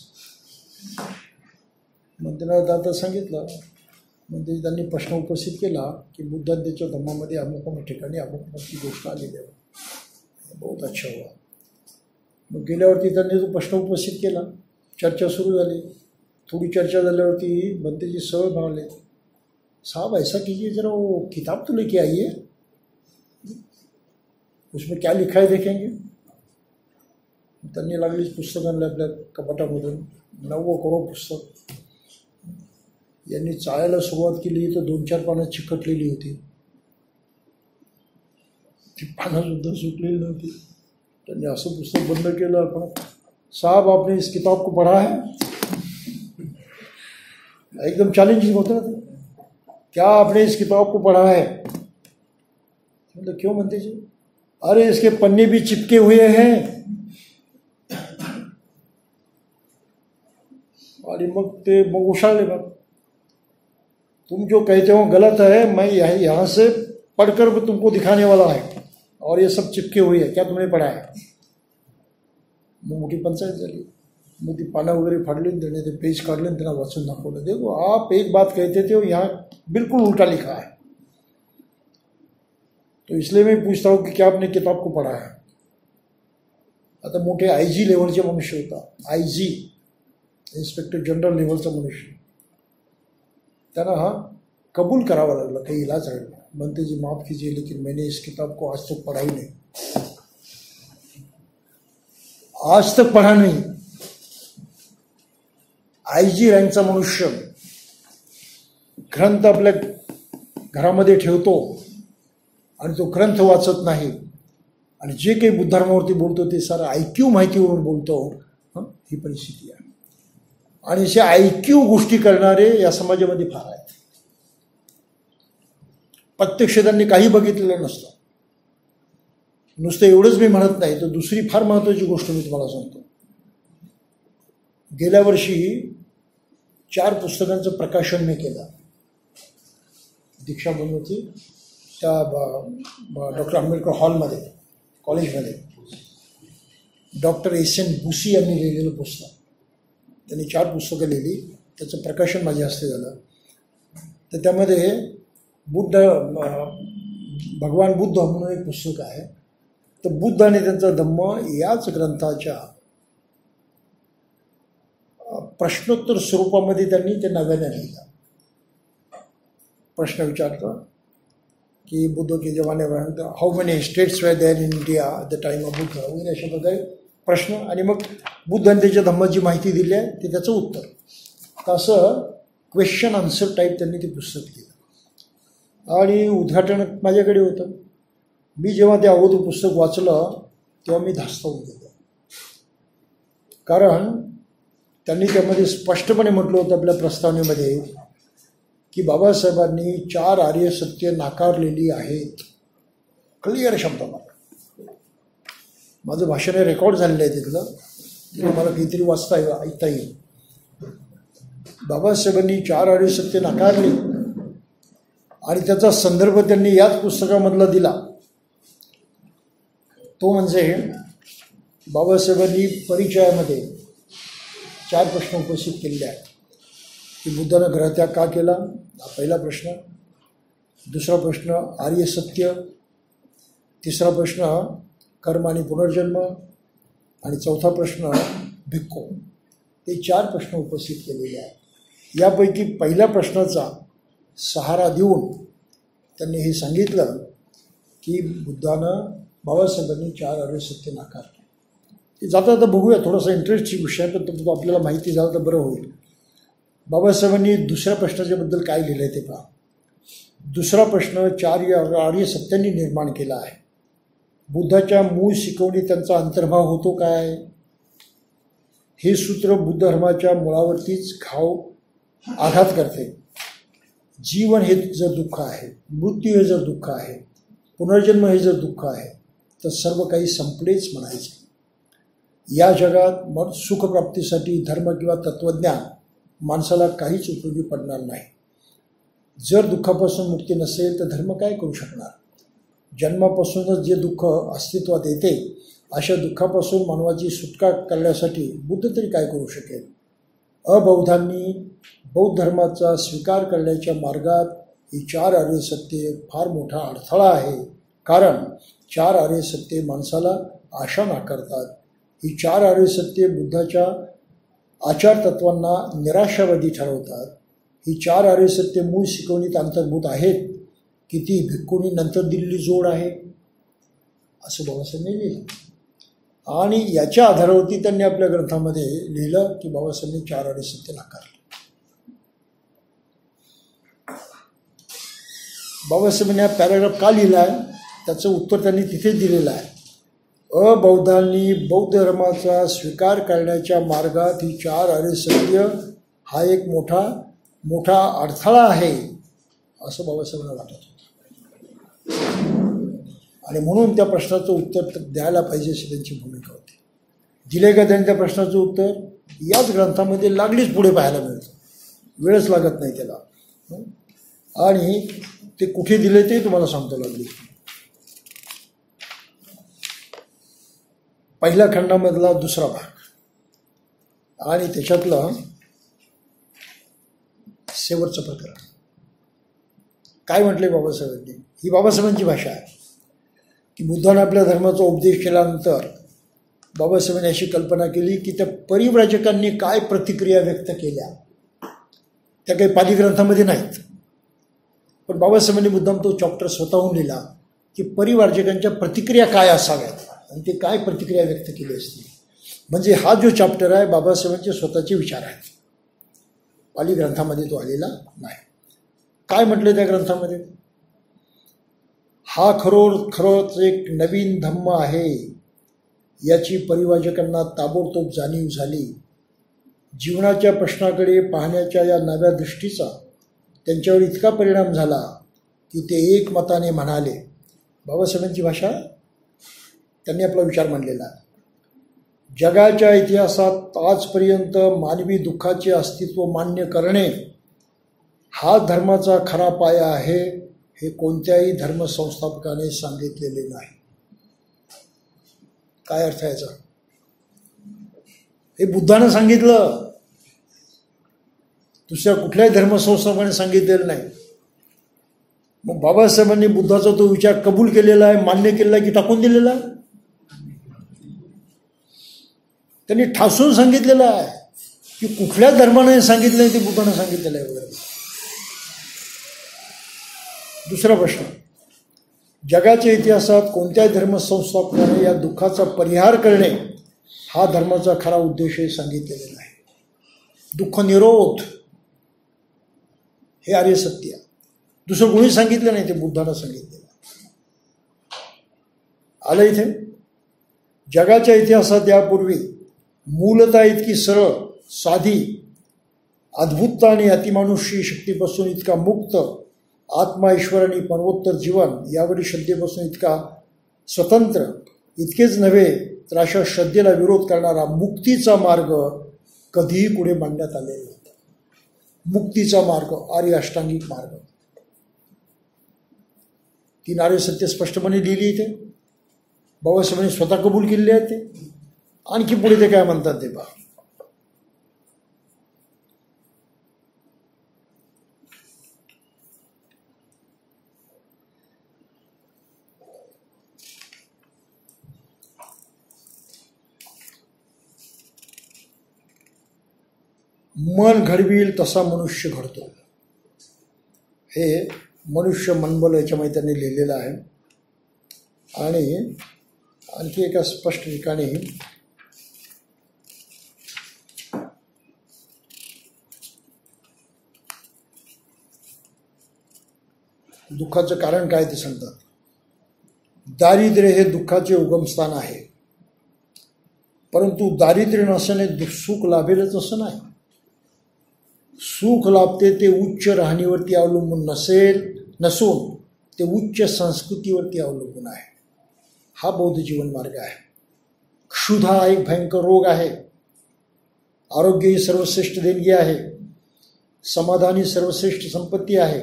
मग त्यांना आता सांगितलं. म्हणजे त्यांनी प्रश्न उपस्थित केला की बुद्धांच्या धम्मामध्ये अमुक अमुक ठिकाणी अमुक अमुकची गोष्ट आलेली आहे. बहुत अच्छा हुआ. मग गेल्यावरती त्यांनी जो प्रश्न उपस्थित केला, चर्चा सुरू झाली. थोड़ी चर्चा झाल्यावरती भंतेजी सरळ म्हणाले, साहब ऐसा कीजिए जरा वो किताब तो लेके आइए, उसमें क्या लिखा है देखेंगे. त्यांनी लागलीच पुस्तक आणलं आपल्या कपाटामधून, 9 करोड पुस्तक. यांनी चाळायला सुरुवात केली तर 2-4 पानं चिकटलेली होती. ती पानंसुद्धा सुटलेली नव्हती. त्यांनी असं पुस्तक बंद केलं. पण साहब आपने इस किताब को पढ़ा है? एकदम चैलेंजिंग होता है. क्या आपने इस किताब को पढ़ा है? मतलब क्यों बनते जी? अरे इसके पन्ने भी चिपके हुए हैं. और मग उछालने मग, तुम जो कहते हो गलत है, मैं यहाँ से पढ़कर तुमको दिखाने वाला है, और ये सब चिपके हुए है, क्या तुमने पढ़ा है? मग मोठी पंचायत झाली. मग ती पानं वगैरे फाडली, त्याने ते पेज काढले, त्यांना वाचून दाखवलं. देखो आप एक बात कहते थे, यहाँ बिल्कुल उल्टा लिखा है. तो इसलिए मैं पूछता हूँ कि क्या आपने किताब को पढ़ा है? आता मोठे IG लेवलचे मनुष्य होता, IG इन्स्पेक्टर जनरल लेवलचा मनुष्य. त्यांना हा कबूल करावा लागला, काही इलाज राहिला. बनते जी माफ़ कीजिए लेकिन मैंने इस किताब को आज तक पढ़ा ही नहीं, आज तक पढ़ा नहीं. IG रँकचा मनुष्य ग्रंथ आपल्या घरामध्ये ठेवतो आणि तो ग्रंथ वाचत नाही, आणि जे काही बुद्धधर्मावरती बोलतो ते सारं IQ माहितीवरून बोलतो. ही परिस्थिती आहे. आणि असे IQ गोष्टी करणारे या समाजामध्ये फार आहेत. प्रत्यक्ष त्यांनी काही बघितलेलं नसतं. नुसतं एवढंच मी म्हणत नाही, तर दुसरी फार महत्त्वाची गोष्ट मी तुम्हाला सांगतो. गेल्या वर्षी 4 पुस्तकांचं प्रकाशन मी केलं दीक्षाभूमीवरती, त्या डॉक्टर आंबेडकर हॉलमध्ये, कॉलेजमध्ये. डॉक्टर SN बुसी यांनी लिहिलेलं पुस्तक. त्यांनी 4 पुस्तकं लिहिली. त्याचं प्रकाशन माझ्या हस्ते झालं. तर त्यामध्ये भगवान बुद्ध म्हणून एक पुस्तक आहे. तर बुद्ध आणि त्यांचा धम्म याच ग्रंथाच्या प्रश्नोत्तर स्वरूपामध्ये त्यांनी ते नव्याने लिहिलं. प्रश्न विचारतो की बुद्ध के जमाने में how many states were there in India at the time of Buddha वगैरे अशा प्रकारे प्रश्न, आणि मग बुद्ध आणि त्याच्या धम्माची माहिती दिली आहे ते त्याचं उत्तर. तर असं क्वेश्चन आन्सर टाईप त्यांनी ते पुस्तक दिलं. आणि उद्घाटन माझ्याकडे होतं. मी जेव्हा ते अगोदर पुस्तक वाचलं तेव्हा मी धास्तावून गेलो. कारण त्यांनी त्यामध्ये स्पष्टपणे म्हटलं होतं आपल्या प्रस्तावनेमध्ये की बाबासाहेबांनी 4 आर्य सत्य नाकारलेली आहेत. क्लिअर शब्दामध्ये माझं भाषण रेकॉर्ड झालेलं आहे तिथलं, तिथं मला काहीतरी वाचता ऐकता येईल. बाबासाहेबांनी 4 आर्य सत्य नाकारली आणि त्याचा संदर्भ त्यांनी याच पुस्तकामधला दिला. तो म्हणजे बाबासाहेबांनी परिचयामध्ये 4 प्रश्न उपस्थित केलेले आहेत की बुद्धानं ग्रहत्याग का केला, हा पहिला प्रश्न. दुसरा प्रश्न आर्य सत्य. तिसरा प्रश्न कर्म आणि पुनर्जन्म. आणि चौथा प्रश्न भिक्खू. हे 4 प्रश्न उपस्थित केलेले आहेत. यापैकी पहिल्या प्रश्नाचा सहारा देऊन त्यांनी हे सांगितलं की बुद्धानं बाबासाहेबांनी 4 आर्य सत्य नाकारले. ते जाता जाता बघूया, थोडासा इंटरेस्टची विषय आहे पण तो आपल्याला माहिती झालं तर बरं होईल. बाबासाहेबांनी दुसऱ्या प्रश्नाच्याबद्दल काय लिहिलं आहे ते पहा. दुसरा प्रश्न 4 आर्य सत्यांनी निर्माण केला आहे. बुद्धाच्या मूळ शिकवणी त्यांचा अंतर्भाव होतो काय? हे सूत्र बुद्ध धर्माच्या मुळावरतीच आघात करते. जीवन हे जर दुःख आहे, मृत्यू हे जर दुःख आहे, पुनर्जन्म हे जर दुःख आहे, तर सर्व काही संपलेच म्हणायचे. या जगात मग सुखप्राप्तीसाठी धर्म किंवा तत्त्वज्ञान माणसाला काहीच उपयोगी पडणार नाही. जर दुःखापासून मुक्ती नसेल तर धर्म काय करू शकणार? जन्मापासूनच जे दुःख अस्तित्वात येते अशा दुःखापासून मानवाची सुटका करण्यासाठी बुद्ध तरी काय करू शकेल? अबौद्धांनी बौद्ध धर्माचा स्वीकार करण्याच्या मार्गात ही 4 आर्य सत्ये फार मोठा अडथळा आहे. कारण 4 आर्य सत्ये माणसाला आशा नाकारतात. ही 4 आर्य सत्ये बुद्धाच्या आचारतत्वांना निराशावादी ठरवतात. ही 4 आर्य सत्ये मूळ शिकवणीत अंतर्भूत आहेत की ती भिक्खूंनी नंतर दिलेली जोड आहे, असं बाबासाहेबांनी लिहिलं. आणि याच्या आधारावरती त्यांनी आपल्या ग्रंथामध्ये लिहिलं की बाबासाहेबांनी 4 आर्य सत्य नाकारले. बाबासाहेबांनी हा पॅराग्राफ का लिहिला आहे त्याचं उत्तर त्यांनी तिथेच दिलेलं आहे. अबौद्धांनी बौद्ध धर्माचा स्वीकार करण्याच्या मार्गात ही 4 आर्य सत्य हा एक मोठा अडथळा आहे, असं बाबासाहेबांना वाटत होतं. आणि म्हणून त्या प्रश्नाचं उत्तर द्यायला पाहिजे अशी त्यांची भूमिका होती. दिले का त्यांनी त्या प्रश्नाचं उत्तर? याच ग्रंथामध्ये लागलीच पुढे पाहायला मिळतं, वेळच लागत नाही त्याला. आणि ते कुठे दिले ते तुम्हाला सांगतो लागली. पहिल्या खंडामधला दुसरा भाग आणि त्याच्यातलं शेवटचं प्रकरण. काय म्हटले बाबासाहेबांनी? ही बाबासाहेबांची भाषा आहे की बुद्धाने आपल्या धर्माचा उपदेश केल्यानंतर बाबासाहेबांनी अशी कल्पना केली की त्या परिव्राजकांनी काय प्रतिक्रिया व्यक्त केल्या त्या काही पाली ग्रंथामध्ये नाहीत. पण बाबासाहेबांनी मुद्दाम तो चॅप्टर स्वतःहून लिहिला की परिव्राजकांच्या प्रतिक्रिया काय असाव्यात आणि ते काय प्रतिक्रिया व्यक्त केली असतील. म्हणजे हा जो चॅप्टर आहे बाबासाहेबांचे स्वतःचे विचार आहेत, पाली ग्रंथामध्ये तो आलेला नाही. काय म्हटलं त्या ग्रंथामध्ये? हा खरोच एक नवीन धम्म आहे याची परिव्राजकांना ताबडतोब जाणीव झाली. जीवनाच्या प्रश्नाकडे पाहण्याच्या या नव्या दृष्टीचा त्यांच्यावर इतका परिणाम झाला की ते एकमताने म्हणाले. बाबासाहेबांची भाषा, त्यांनी आपला विचार मांडलेला आहे. जगाच्या इतिहासात आजपर्यंत मानवी दुःखाचे अस्तित्व मान्य करणे हा धर्माचा खरा पाया आहे हे कोणत्याही धर्मसंस्थापकाने सांगितलेले नाही. काय अर्थ याचा? हे बुद्धानं सांगितलं. दुसऱ्या कुठल्याही धर्मसंस्थापकाने सांगितलेलं नाही. मग बाबासाहेबांनी बुद्धाचा तो विचार कबूल केलेला आहे, मान्य केलेला आहे की टाकून दिलेला आहे? त्यांनी ठासून सांगितलेलं आहे की कुठल्या धर्माने सांगितलं आहे ते बुद्धानं सांगितलेलं आहे वगैरे. दुसरा प्रश्न, जगाच्या इतिहासात कोणत्याही धर्मसंस्थापकाने या दुःखाचा परिहार करणे हा धर्माचा खरा उद्देश सांगितलेला आहे. दुःख निरोध हे आर्य सत्य. दुसरं कोणी सांगितलं नाही, ते बुद्धानं सांगितलेलं. आलं इथे. जगाच्या इतिहासात यापूर्वी मूलतः इतकी सरळ, साधी, अद्भुत आणि अतिमानुषी शक्तीपासून इतका मुक्त, आत्मा, ईश्वर आणि परमोत्तर जीवन यावरील श्रद्धेपासून इतका स्वतंत्र, इतकेच नव्हे तर अशा श्रद्धेला विरोध करणारा मुक्तीचा मार्ग कधीही पुढे मांडण्यात आलेला नव्हता. मुक्तीचा मार्ग, आर्य अष्टांगिक मार्ग, ती आर्य सत्य स्पष्टपणे लिहिली इथे. बाबासाहेबांनी स्वतः कबूल केलेले आहेत ते. आणखी पुढे ते काय म्हणतात ते पहा. मन घडविल तसा मनुष्य घडतो, हे मनुष्य मनबल याच्यामध्ये त्यांनी लिहिलेलं आहे. आणि आणखी एका स्पष्ट ठिकाणी दुःखाचं कारण काय ते सांगतात. दारिद्र्य हे दुःखाचे उगमस्थान आहे, परंतु दारिद्र्य नसल्याने सुख लाभेलच असं नाही. सुख लाभते ते उच्च राहणीवरती अवलंबून नसून ते उच्च संस्कृतीवरती अवलंबून आहे. हा बौद्ध जीवन मार्ग आहे. क्षुधा हा एक भयंकर रोग आहे. आरोग्य ही सर्वश्रेष्ठ देणगी आहे. समाधान ही सर्वश्रेष्ठ संपत्ती आहे.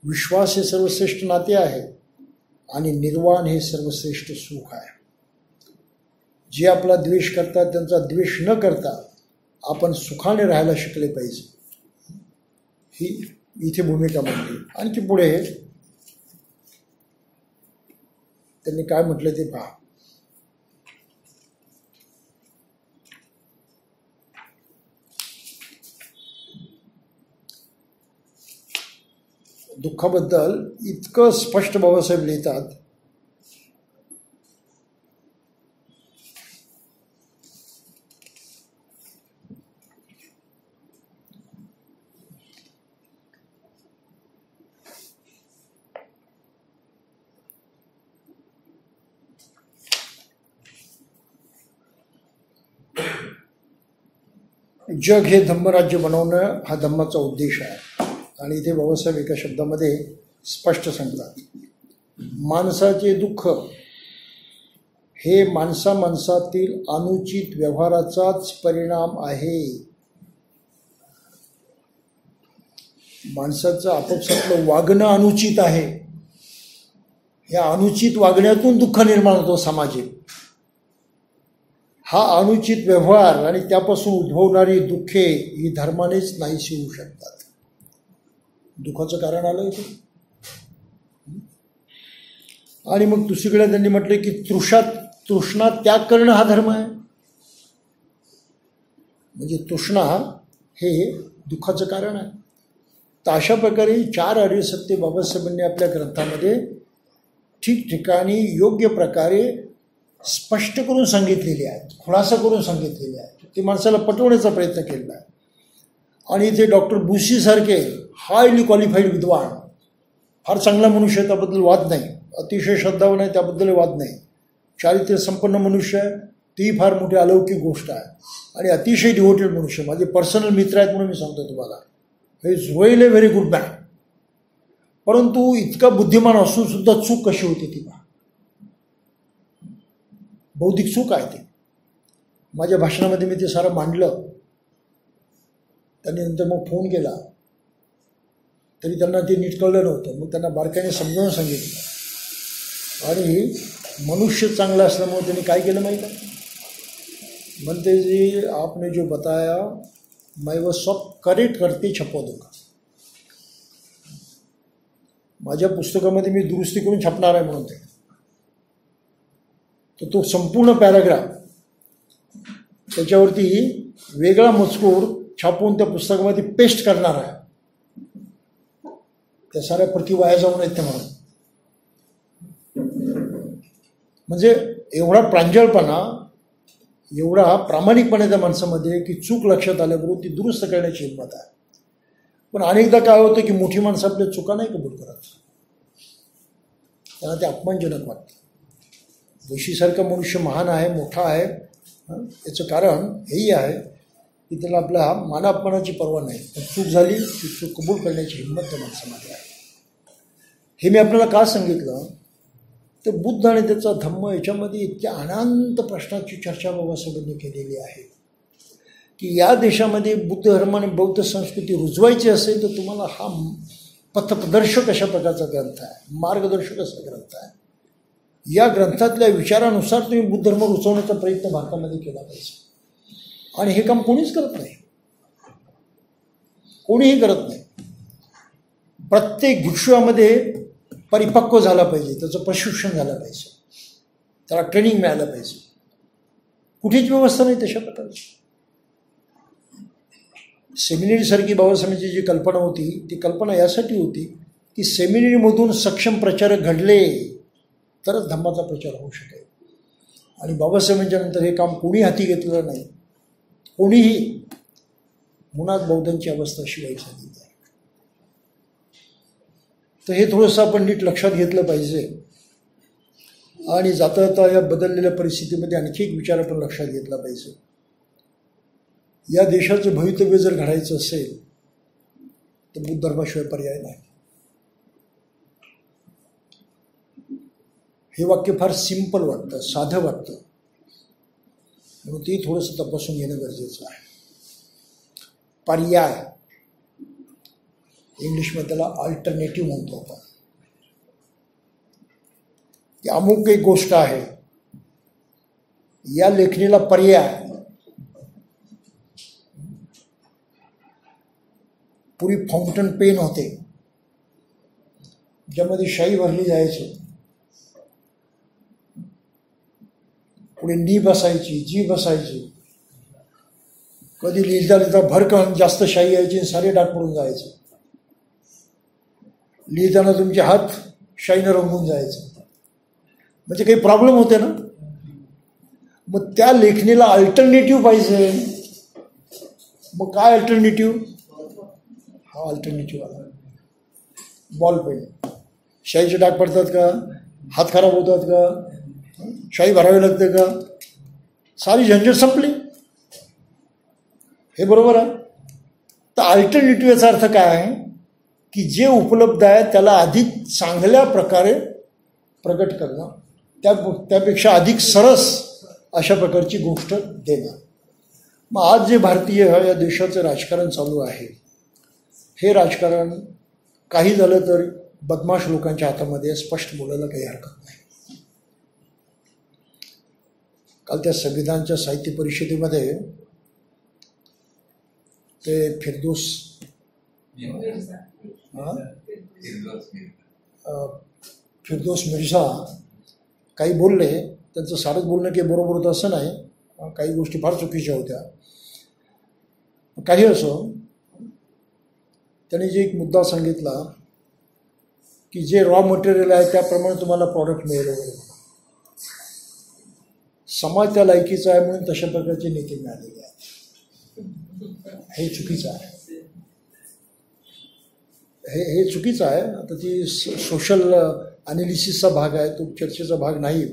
विश्वास हे सर्वश्रेष्ठ नाते आहे. आणि निर्वाण हे सर्वश्रेष्ठ सुख आहे. जे आपला द्वेष करतात त्यांचा द्वेष न करता आपण सुखाने राहायला शिकले पाहिजे, ही इथे भूमिका मांडली. आणखी पुढे त्यांनी काय म्हटलं ते पहा. दुःखाबद्दल इतकं स्पष्ट बाबासाहेब लिहितात. जग हे धम्मराज्य बनवणं हा धम्माचा उद्देश आहे. आणि इथे बाबासाहेब एका शब्दामध्ये स्पष्ट सांगतात, माणसाचे दुःख हे माणसातील अनुचित व्यवहाराचाच परिणाम आहे. माणसाचं आपापसातलं वागणं अनुचित आहे. या अनुचित वागण्यातून दुःख निर्माण होतो सामाजिक. हा अनुचित व्यवहार आणि त्यापासून उद्भवणारी दुःखे ही धर्मानेच नाहीशी होऊ शकतात. दुःखाचं कारण आलं इथे. आणि मग दुसरीकडे त्यांनी म्हटले की तृष्णा त्याग करणं हा धर्म आहे. म्हणजे तृष्णा हे दुःखाचं कारण आहे. तर अशा प्रकारे 4 आर्य सत्य बाबासाहेबांनी आपल्या ग्रंथामध्ये ठिकठिकाणी योग्य प्रकारे स्पष्ट करून सांगितलेली आहेत, खुलासा करून सांगितलेले आहेत. ते माणसाला पटवण्याचा प्रयत्न केलेला आहे. आणि इथे डॉक्टर बुशीसारखे हायली क्वालिफाईड विद्वान, फार चांगला मनुष्य, त्याबद्दल वाद नाही. अतिशय श्रद्धावान आहे, त्याबद्दल वाद नाही. चारित्र्य संपन्न मनुष्य आहे, तीही फार मोठी अलौकिक गोष्ट आहे. आणि अतिशय डिव्होटेड मनुष्य, माझे पर्सनल मित्र आहेत म्हणून मी सांगतो तुम्हाला, हे इज व्हेरी गुड मॅन. परंतु इतका बुद्धिमान असून सुद्धा चूक कशी होती ती पहा. बौद्धिक चूक आहे ते. माझ्या भाषणामध्ये मी ते सारं मांडलं. त्यांनी नंतर मग फोन केला, तरी त्यांना ते नीट कळलं नव्हतं. मग त्यांना बारकाईने समजावून सांगितलं. आणि मनुष्य चांगला असल्यामुळे त्यांनी काय केलं माहीत आहे, म्हणते जी आपने जो बताया मैं वो सब करेक्ट करते छपवा दूंगा. माझ्या पुस्तकामध्ये मी दुरुस्ती करून छापणार आहे म्हणून तर तो संपूर्ण पॅराग्राफ त्याच्यावरती वेगळा मजकूर छापून त्या पुस्तकामध्ये पेस्ट करणार आहे. त्या साऱ्या प्रति वाया जाऊ नयेत ते म्हणून. म्हणजे एवढा प्रांजळपणा, एवढा प्रामाणिकपणे त्या माणसामध्ये की चूक लक्षात आल्याबरोबर ती दुरुस्त करण्याची हिंमत आहे. पण अनेकदा काय होतं की मोठी माणसं आपल्या चुका नाही कबूल करत, त्यांना ते अपमानजनक वाटतं. जोशीसारखा मनुष्य महान आहे, मोठा आहे, याचं कारण हेही आहे की त्याला आपल्या मानापमानाची पर्वा नाही. पण चूक झाली ती चूक कबूल करण्याची हिंमत त्या माणसामध्ये आहे. हे मी आपल्याला का सांगितलं तर बुद्ध आणि त्याचा धम्म याच्यामध्ये इतक्या अनंत प्रश्नाची चर्चा बाबासाहेबांनी केलेली आहे की या देशामध्ये बुद्ध धर्म आणि बौद्ध संस्कृती रुजवायची असेल तर तुम्हाला हा पथप्रदर्शक अशा प्रकारचा ग्रंथ आहे, मार्गदर्शक असा ग्रंथ आहे. या ग्रंथातल्या विचारानुसार तुम्ही बुद्ध धर्म रुजवण्याचा प्रयत्न भारतामध्ये केला पाहिजे. आणि हे काम कोणीच करत नाही, कोणीही करत नाही. प्रत्येक भिक्षुवामध्ये परिपक्व झाला पाहिजे, त्याचं प्रशिक्षण झालं पाहिजे, त्याला ट्रेनिंग मिळालं पाहिजे. कुठेच व्यवस्था नाही तशा प्रकारची. सेमिनरीसारखी बाबासाहेबांची जी कल्पना होती ती कल्पना यासाठी होती की सेमिनरीमधून सक्षम प्रचारक घडले तरच धम्माचा प्रचार होऊ शकेल. आणि बाबासाहेबांच्या नंतर हे काम कोणी हाती घेतलेलं नाही, कोणीही. मुळात बौद्धांची अवस्था अशी वाईट झालेली आहे. तर हे थोडंसं आपण नीट लक्षात घेतलं पाहिजे. आणि जाता जाता या बदललेल्या परिस्थितीमध्ये आणखी एक विचार आपण लक्षात घेतला पाहिजे. या देशाचं भवितव्य जर घडायचं असेल तर बुद्ध धर्माशिवाय पर्याय नाही. हे वाक्य फार सिंपल वाटतं, साधं वाटतं, म्हणून ते थोडंसं तपासून घेणं गरजेचं आहे. पर्याय, इंग्लिशमध्ये त्याला अल्टरनेटिव्ह म्हणतो आपण. की अमुक एक गोष्ट आहे, या लेखणीला पर्याय. पूर्वी फाउंटन पेन होते ज्यामध्ये शाई भरली जायची, पुढे नी बसायची, जी बसायची. कधी लिहिता लिहिता भरकन जास्त शाई यायची आणि सारे डाग पडून जायचे. लिहिताना तुमचे हात शाईनं रंगून जायचे. म्हणजे काही प्रॉब्लेम होते ना. मग त्या लेखणीला अल्टरनेटिव्ह पाहिजे. मग काय अल्टरनेटिव्ह? हा अल्टरनेटिव्ह आला, बॉल पेन. शाईचे डाग पडतात का? हात खराब होतात का? शाई भरावी लागते का? सारी झंझट संपली. हे बरोबर आहे. तर अल्टरनेटिव्ह याचा अर्थ काय आहे की जे उपलब्ध आहे त्याला अधिक चांगल्या प्रकारे प्रकट करणं, त्यापेक्षा अधिक सरस अशा प्रकारची गोष्ट देणं. मग आज जे भारतीय या देशाचं राजकारण चालू आहे, हे राजकारण काही झालं तर बदमाश लोकांच्या हातामध्ये, स्पष्ट बोलायला काही हरकत नाही. काल त्या संविधानच्या साहित्य परिषदेमध्ये ते फिरदोस मिर्झा काही बोलले. त्यांचं सारंच बोलणं काही बरोबर होतं असं नाही, काही गोष्टी फार चुकीच्या होत्या. काही असो, त्यांनी जे एक मुद्दा सांगितला की जे रॉ मटेरियल आहे त्याप्रमाणे तुम्हाला प्रॉडक्ट मिळेल वगैरे. समाज त्या लायकीचा आहे म्हणून तशा प्रकारचे नेते मिळालेले आहेत. हे चुकीचं आहे. हे चुकीचं आहे. आता ती सोशल ॲनालिसिसचा भाग आहे, तो चर्चेचा भाग नाही.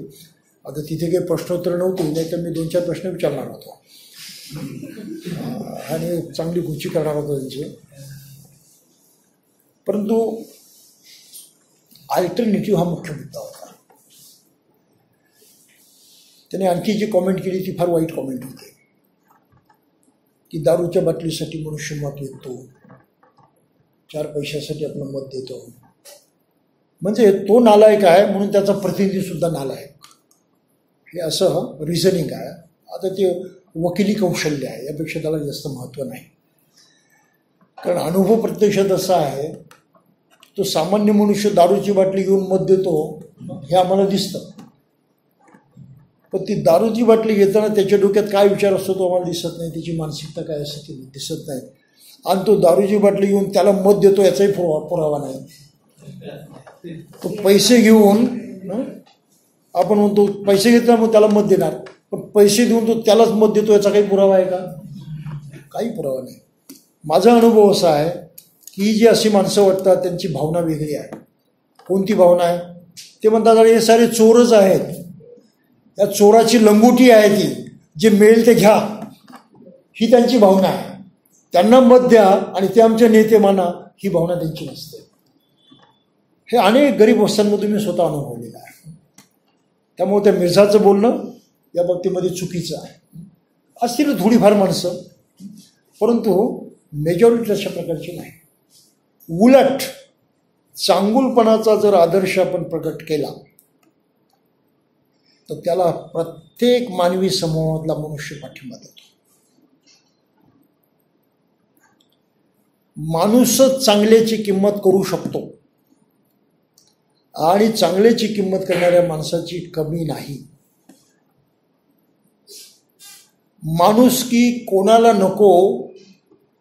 आता तिथे काही प्रश्नोत्तर नव्हती, नाही तर मी 2-4 प्रश्न विचारणार होतो आणि चांगली गुची करणार होतो त्यांची. परंतु अल्टरनेटिव्ह हा मुख्य मुद्दा होता. त्याने आणखी जी कॉमेंट केली ती फार वाईट कॉमेंट होती की दारूच्या बाटलीसाठी मनुष्य मत विकतो, 4 पैशासाठी आपलं मत देतो. म्हणजे तो नालायक आहे म्हणून त्याचा प्रतिनिधीसुद्धा नालायक, हे असं रिझनिंग आहे. आता ते वकिली कौशल्य आहे, यापेक्षा त्याला जास्त महत्त्व नाही. कारण अनुभव प्रत्यक्षात असा आहे, तो सामान्य मनुष्य दारूची बाटली घेऊन मत देतो हे आम्हाला दिसतं, पण ती दारूची बाटली घेताना त्याच्या डोक्यात काय विचार असतो तो आम्हाला दिसत नाही, त्याची मानसिकता काय असते ती दिसत नाही. आणि तो दारूची बाटली घेऊन त्याला मत देतो याचाही पुरावा नाही. तो पैसे घेऊन आपण म्हणतो पैसे घेतला मग त्याला मत देणार, पण पैसे देऊन तो त्यालाच मत देतो याचा काही पुरावा आहे का? काही पुरावा नाही. माझा अनुभव असा आहे की जी अशी माणसं वाटतात त्यांची भावना वेगळी आहे. कोणती भावना आहे? ते म्हणतात अरे हे सारे चोरच आहेत, या चोराची लंगोटी आहे ती, जे मिळेल ते घ्या, ही त्यांची भावना आहे. त्यांना मत द्या आणि ते आमचे नेते माना, ही भावना त्यांची नसते. हे अनेक गरीब वस्त्यांमधून मी स्वतः अनुभवलेलं आहे. त्यामुळे त्या मिर्झाचं बोलणं या बाबतीमध्ये चुकीचं आहे. असतील थोडीफार माणसं, परंतु मेजॉरिटी अशा प्रकारची नाही. उलट चांगुलपणाचा जर आदर्श आपण प्रकट केला तर त्याला प्रत्येक मानवी समूहातला मनुष्य पाठिंबा देतो. माणूसच चांगल्याची किंमत करू शकतो आणि चांगल्याची किंमत करणाऱ्या माणसाची कमी नाही. माणुसकी कोणाला नको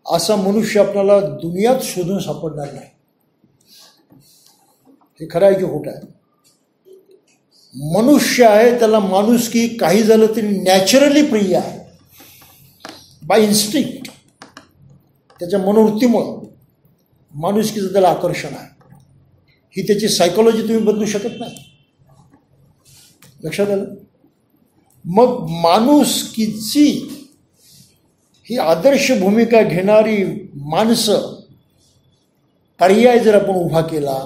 असा मनुष्य आपल्याला दुनियात शोधून सापडणार नाही. हे खरं आहे की खोटं आहे? मनुष्य आहे त्याला माणुसकी काही झालं तरी नॅचरली प्रिय आहे, बाय इन्स्टिंक्ट. त्याच्या मनोवृत्तीमुळं माणुसकीचं त्याला आकर्षण आहे. ही त्याची सायकोलॉजी तुम्ही बदलू शकत नाही. लक्षात आलं? मग माणुसकीची ही आदर्श भूमिका घेणारी माणसं पर्याय जर आपण उभा केला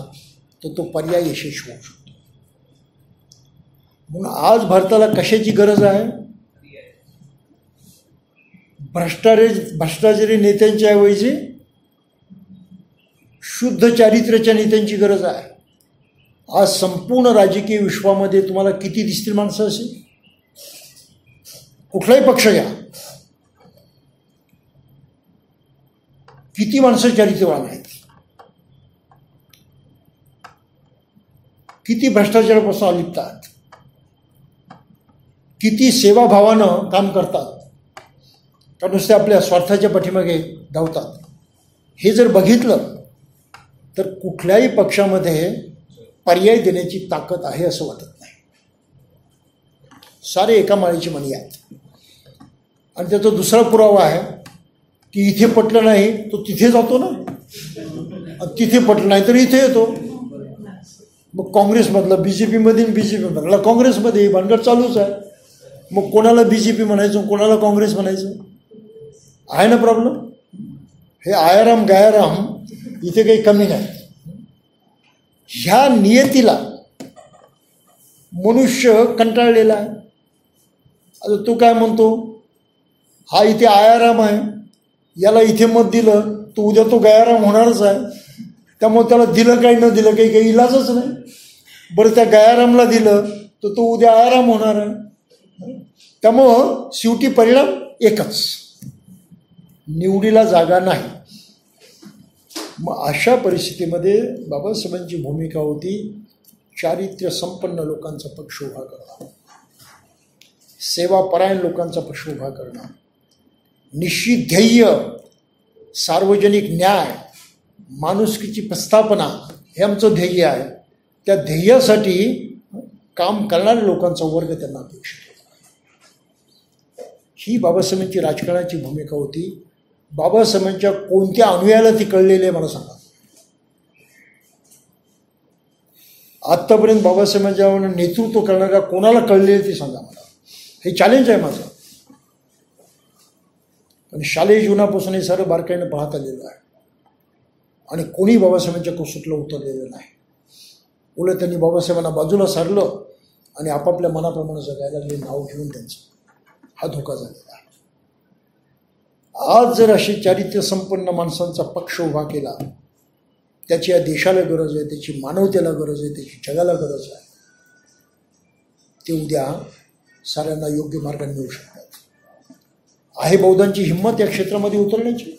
तर तो पर्याय यशस्वी होऊ शकतो. म्हणून आज भारताला कशाची गरज आहे? भ्रष्टाचारी नेत्यांच्या ऐवजी शुद्ध चारित्र्याच्या नेत्यांची गरज आहे. आज संपूर्ण राजकीय विश्वामध्ये तुम्हाला किती दिसतील माणसं अशी? कुठलाही पक्ष घ्या, किती माणसं चारित्र्यवान आहेत, किती भ्रष्टाचारापासून अलिप्त आहेत, किती सेवाभावानं काम करतात का नुसते आपल्या स्वार्थाच्या पाठीमागे धावतात. हे जर बघितलं तर कुठल्याही पक्षामध्ये पर्याय देण्याची ताकद आहे असं वाटत नाही. सारे एका माळीची मणी आहेत. आणि त्याचा दुसरा पुरावा आहे की इथे पटलं नाही तो तिथे जातो ना, तिथे पटलं नाही तर इथे येतो. मग काँग्रेसमधलं BJPमधील BJPमधला काँग्रेसमध्ये भानगड चालूच आहे. मग कोणाला BJP म्हणायचं, कोणाला काँग्रेस म्हणायचं? आहे ना प्रॉब्लेम. हे आयाराम गायाराम इथे काही कमी नाही. ह्या नियतीला मनुष्य कंटाळलेला आहे. आता तो काय म्हणतो, हा इथे आयाराम आहे, याला इथे मत दिलं तर उद्या तो गयाराम होणारच आहे. त्यामुळे त्याला दिलं काही न दिलं काही इलाजच नाही. बरं त्या गयारामला दिलं तर तो उद्या आयाराम होणार आहे. त्यामुळं शेवटी परिणाम एकच, निवडीला जागा नाही. मग अशा परिस्थितीमध्ये बाबासाहेबांची भूमिका होती चारित्र्य संपन्न लोकांचा पक्ष उभा करणं, सेवापरायण लोकांचा पक्ष उभा करणं, निश्चित ध्येय सार्वजनिक न्याय, माणुसकीची प्रस्थापना हे आमचं ध्येय आहे. त्या ध्येयासाठी काम करणाऱ्या लोकांचा वर्ग त्यांना अपेक्षित होता. ही बाबासाहेबांची राजकारणाची भूमिका होती. बाबासाहेबांच्या कोणत्या अनुयायाला ती कळलेली आहे मला सांगा. आत्तापर्यंत बाबासाहेबांच्या नेतृत्व करणाऱ्या कोणाला कळलेली ती सांगा मला. हे चॅलेंज आहे माझं. पण शालेय जीवनापासून हे सारं बारकाईनं पाहत आलेलं आहे आणि कोणी बाबासाहेबांच्या कसोटीला उतरलेलं नाही. उलट त्यांनी बाबासाहेबांना बाजूला सारलं आणि आपापल्या मनाप्रमाणे जगायला लागले, नाव घेऊन त्यांचं. हा धोका झालेला आहे. आज जर अशी चारित्र्य संपन्न माणसांचा पक्ष उभा केला, त्याची या देशाला गरज आहे, त्याची मानवतेला गरज आहे, त्याची जगाला गरज आहे, ते उद्या साऱ्यांना योग्य मार्गाने मिळू शकतात. आहे बौद्धांची हिंमत या क्षेत्रामध्ये उतरण्याची.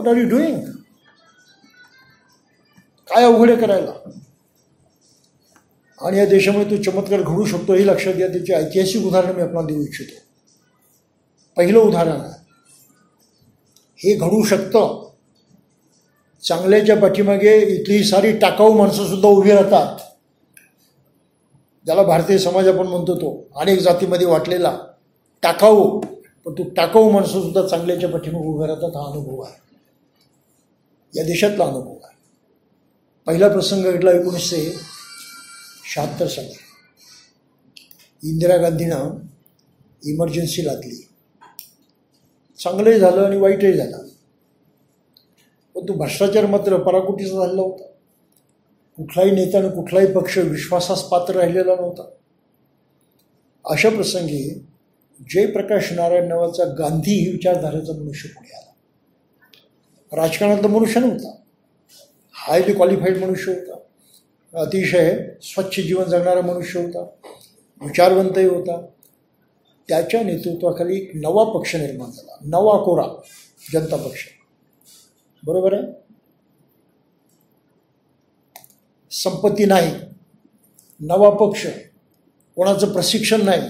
Are you doing? काय अवघड आहे करायला? आणि या देशामध्ये तो चमत्कार घडू शकतो हे लक्षात घ्या. त्याची ऐतिहासिक उदाहरणं मी आपल्याला देऊ इच्छितो. पहिलं उदाहरण आहे, हे घडू शकतं. चांगल्याच्या पाठीमागे इथली सारी टाकाऊ माणसंसुद्धा उभी राहतात. ज्याला भारतीय समाज आपण म्हणतो, तो अनेक जातीमध्ये वाटलेला टाकाऊ, पण तो टाकाऊ माणसंसुद्धा चांगल्याच्या पाठीमागे उभे राहतात. हा अनुभव आहे, या देशातला अनुभव आहे. पहिला प्रसंग घडला 1976 साली. इंदिरा गांधीनं इमर्जन्सी लादली. चांगलंही झालं आणि वाईटही झालं. पण तो भ्रष्टाचार मात्र पराकोटीचा झालेला होता. कुठलाही नेता आणि कुठलाही पक्ष विश्वासास पात्र राहिलेला नव्हता. अशा प्रसंगी जयप्रकाश नारायण नावाचा गांधी विचारधारेचा मनुष्य पुढे आला. राजकारणातला मनुष्य नव्हता, हायली क्वालिफाईड मनुष्य होता, अतिशय स्वच्छ जीवन जगणारा मनुष्य होता, विचारवंतही होता. त्याच्या नेतृत्वाखाली एक नवा पक्ष निर्माण झाला, नवा कोरा जनता पक्ष. बरोबर आहे? संपत्ती नाही, नवा पक्ष, कोणाचं प्रशिक्षण नाही,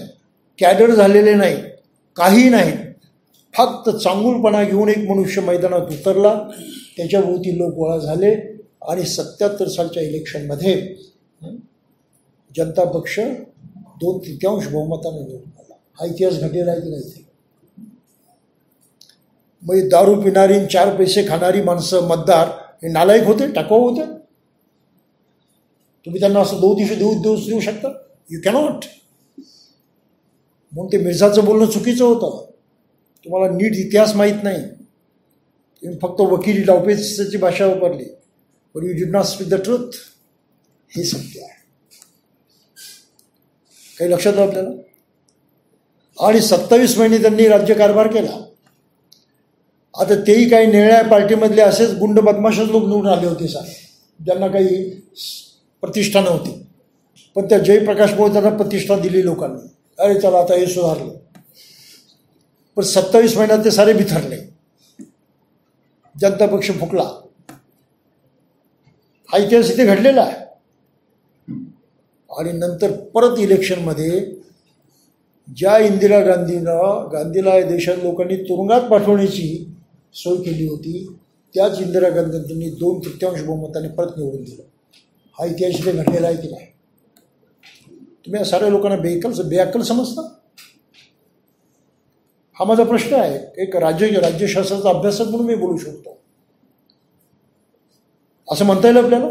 कॅडर झालेले नाही, काही नाही, फक्त चांगुलपणा घेऊन एक मनुष्य मैदानात उतरला. त्याच्याभोवती लोक गोळा झाले आणि 77 सालच्या इलेक्शनमध्ये जनता पक्ष 2/3 बहुमताने निवडून आला. हा इतिहास घडलेला आहे की नाही? मग दारू पिणारी 4 पैसे खाणारी माणसं मतदार हे नालायक होते, टाकाऊ होते? तुम्ही त्यांना असं दोष देऊ शकता? You cannot. म्हणून ते मिर्झाचं बोलणं चुकीचं होतं. तुम्हाला नीट इतिहास माहीत नाही, तुम्ही फक्त वकिली डावपेचाची भाषा वापरली. But you did not speak the truth. हे सत्य आहे. काही लक्षात आलं आपल्याला? आणि 27 महिने त्यांनी राज्यकारभार केला. आता तेही काही निर्णय पार्टीमधले असेच गुंड बदमाशच लोक निवडून आले होते सारे, ज्यांना काही प्रतिष्ठा नव्हती. पण त्या जयप्रकाशमुळे त्यांना प्रतिष्ठा दिली लोकांनी. अरे चला आता हे सुधारलं. पण 27 महिन्यात ते सारे बिथरले. जनता पक्ष फुकला. हा इतिहास इथे घडलेला आहे. आणि नंतर परत इलेक्शनमध्ये ज्या इंदिरा गांधीला या देशात लोकांनी तुरुंगात पाठवण्याची सोय केली होती, त्याच इंदिरा गांधींनी 2/3 बहुमताने परत निवडून दिलं. हा इतिहास इथे घडलेला आहे की नाही? तुम्ही या साऱ्या लोकांना बेअक्कल समजता? हा माझा प्रश्न आहे. एक राज्यशास्त्राचा अभ्यासक म्हणून मी बोलू शकतो. असं म्हणता येईल आपल्याला?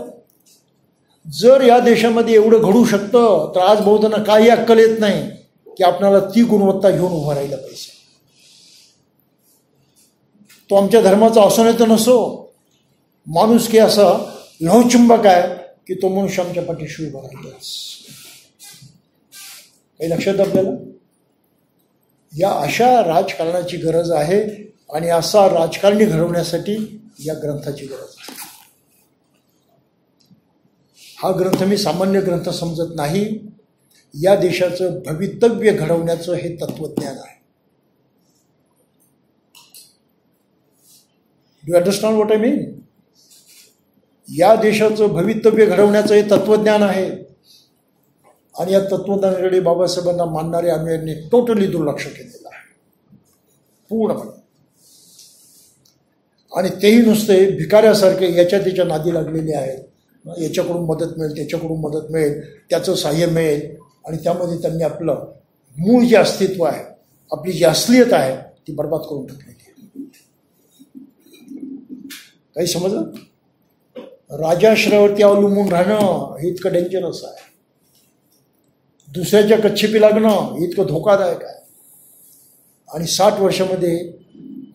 जर या देशामध्ये एवढं घडू शकतं, तर आज बहुतांना काही अक्कल येत नाही की आपणाला ती गुणवत्ता घेऊन उभं राहिलं पाहिजे. तो आमच्या धर्माचा असो नाही तर नसो, माणूस की असा लोहचुंबक आहे की तो मनुष्य आमच्या पाठीशी उभा राहिलाच. काही लक्षात आपल्याला? या अशा राजकारणाची गरज आहे आणि असा राजकारणी घडवण्यासाठी या ग्रंथाची गरज आहे. हा ग्रंथ मी सामान्य ग्रंथ समजत नाही. या देशाचं भवितव्य घडवण्याचं हे तत्वज्ञान आहे. Do understand what I mean? या देशाचं भवितव्य घडवण्याचं हे तत्वज्ञान आहे. आणि या तत्वज्ञानाकडे बाबासाहेबांना मानणारे आम्ही यांनी टोटली दुर्लक्ष केलेलं आहे, पूर्णपणे. आणि तेही नुसते भिकाऱ्यासारखे याच्या त्याच्या नादी लागलेले आहेत. याच्याकडून मदत मिळेल, त्याच्याकडून मदत मिळेल, त्याचं सहाय्य मिळेल, आणि त्यामध्ये त्यांनी आपलं मूळ जे अस्तित्व आहे, आपली जी असलीयत आहे, ती बर्बाद करून टाकलेली आहे. काही समजलं? राजाश्रयावरती अवलंबून राहणं हे इतकं डेंजरस आहे. दुसऱ्याच्या कच्छेपी लागणं हे इतकं धोकादायक आहे. आणि 60 वर्षामध्ये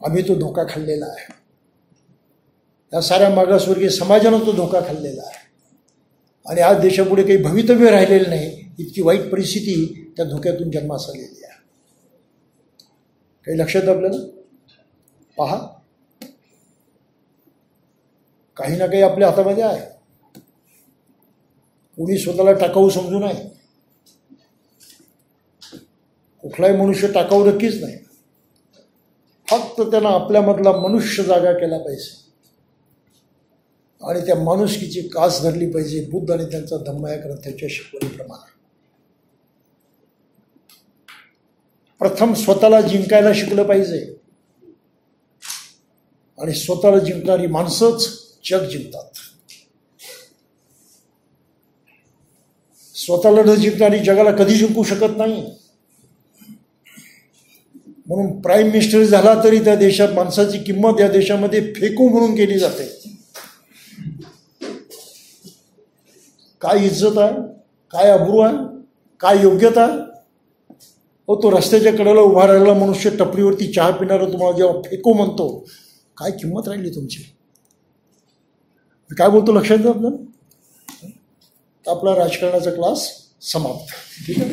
आम्ही तो धोका खाल्लेला आहे. या साऱ्या मागासवर्गीय समाजानं तो धोका खाल्लेला आहे. आणि आज देशापुढे काही भवितव्य राहिलेलं नाही, इतकी वाईट परिस्थिती त्या धोक्यातून जन्मास आलेली आहे. काही लक्षात आपल्याला? पहा, काही ना काही आपल्या हातामध्ये आहे. कोणी स्वतःला टाकाऊ समजू नये. कुठलाही मनुष्य टाकाऊ नक्कीच नाही. फक्त त्यानं आपल्यामधला मनुष्य जागा केला पाहिजे. आणि त्या माणुसकीची कास धरली पाहिजे बुद्ध आणि त्यांचा धम्म या ग्रंथाच्या शिकवणीप्रमाणे. प्रथम स्वतःला जिंकायला शिकलं पाहिजे आणि स्वतःला जिंकणारी माणसंच जग जिंकतात. स्वतःला न जिंकणारी जगाला कधी जिंकू शकत नाही. म्हणून प्राईम मिनिस्टर झाला तरी त्या देशात माणसाची किंमत या देशामध्ये फेकू म्हणून केली जाते. काय इज्जत आहे, काय अब्रू आहे, काय योग्यता आहे. हो, तो रस्त्याच्या कडेला उभा राहिलेला मनुष्य टपरीवरती चहा पिणारा तुम्हाला जेव्हा फेको म्हणतो, काय किंमत राहिली तुमची. काय बोलतो लक्षात द्या आपल्याला. आपला राजकारणाचा क्लास समाप्त. ठीक आहे.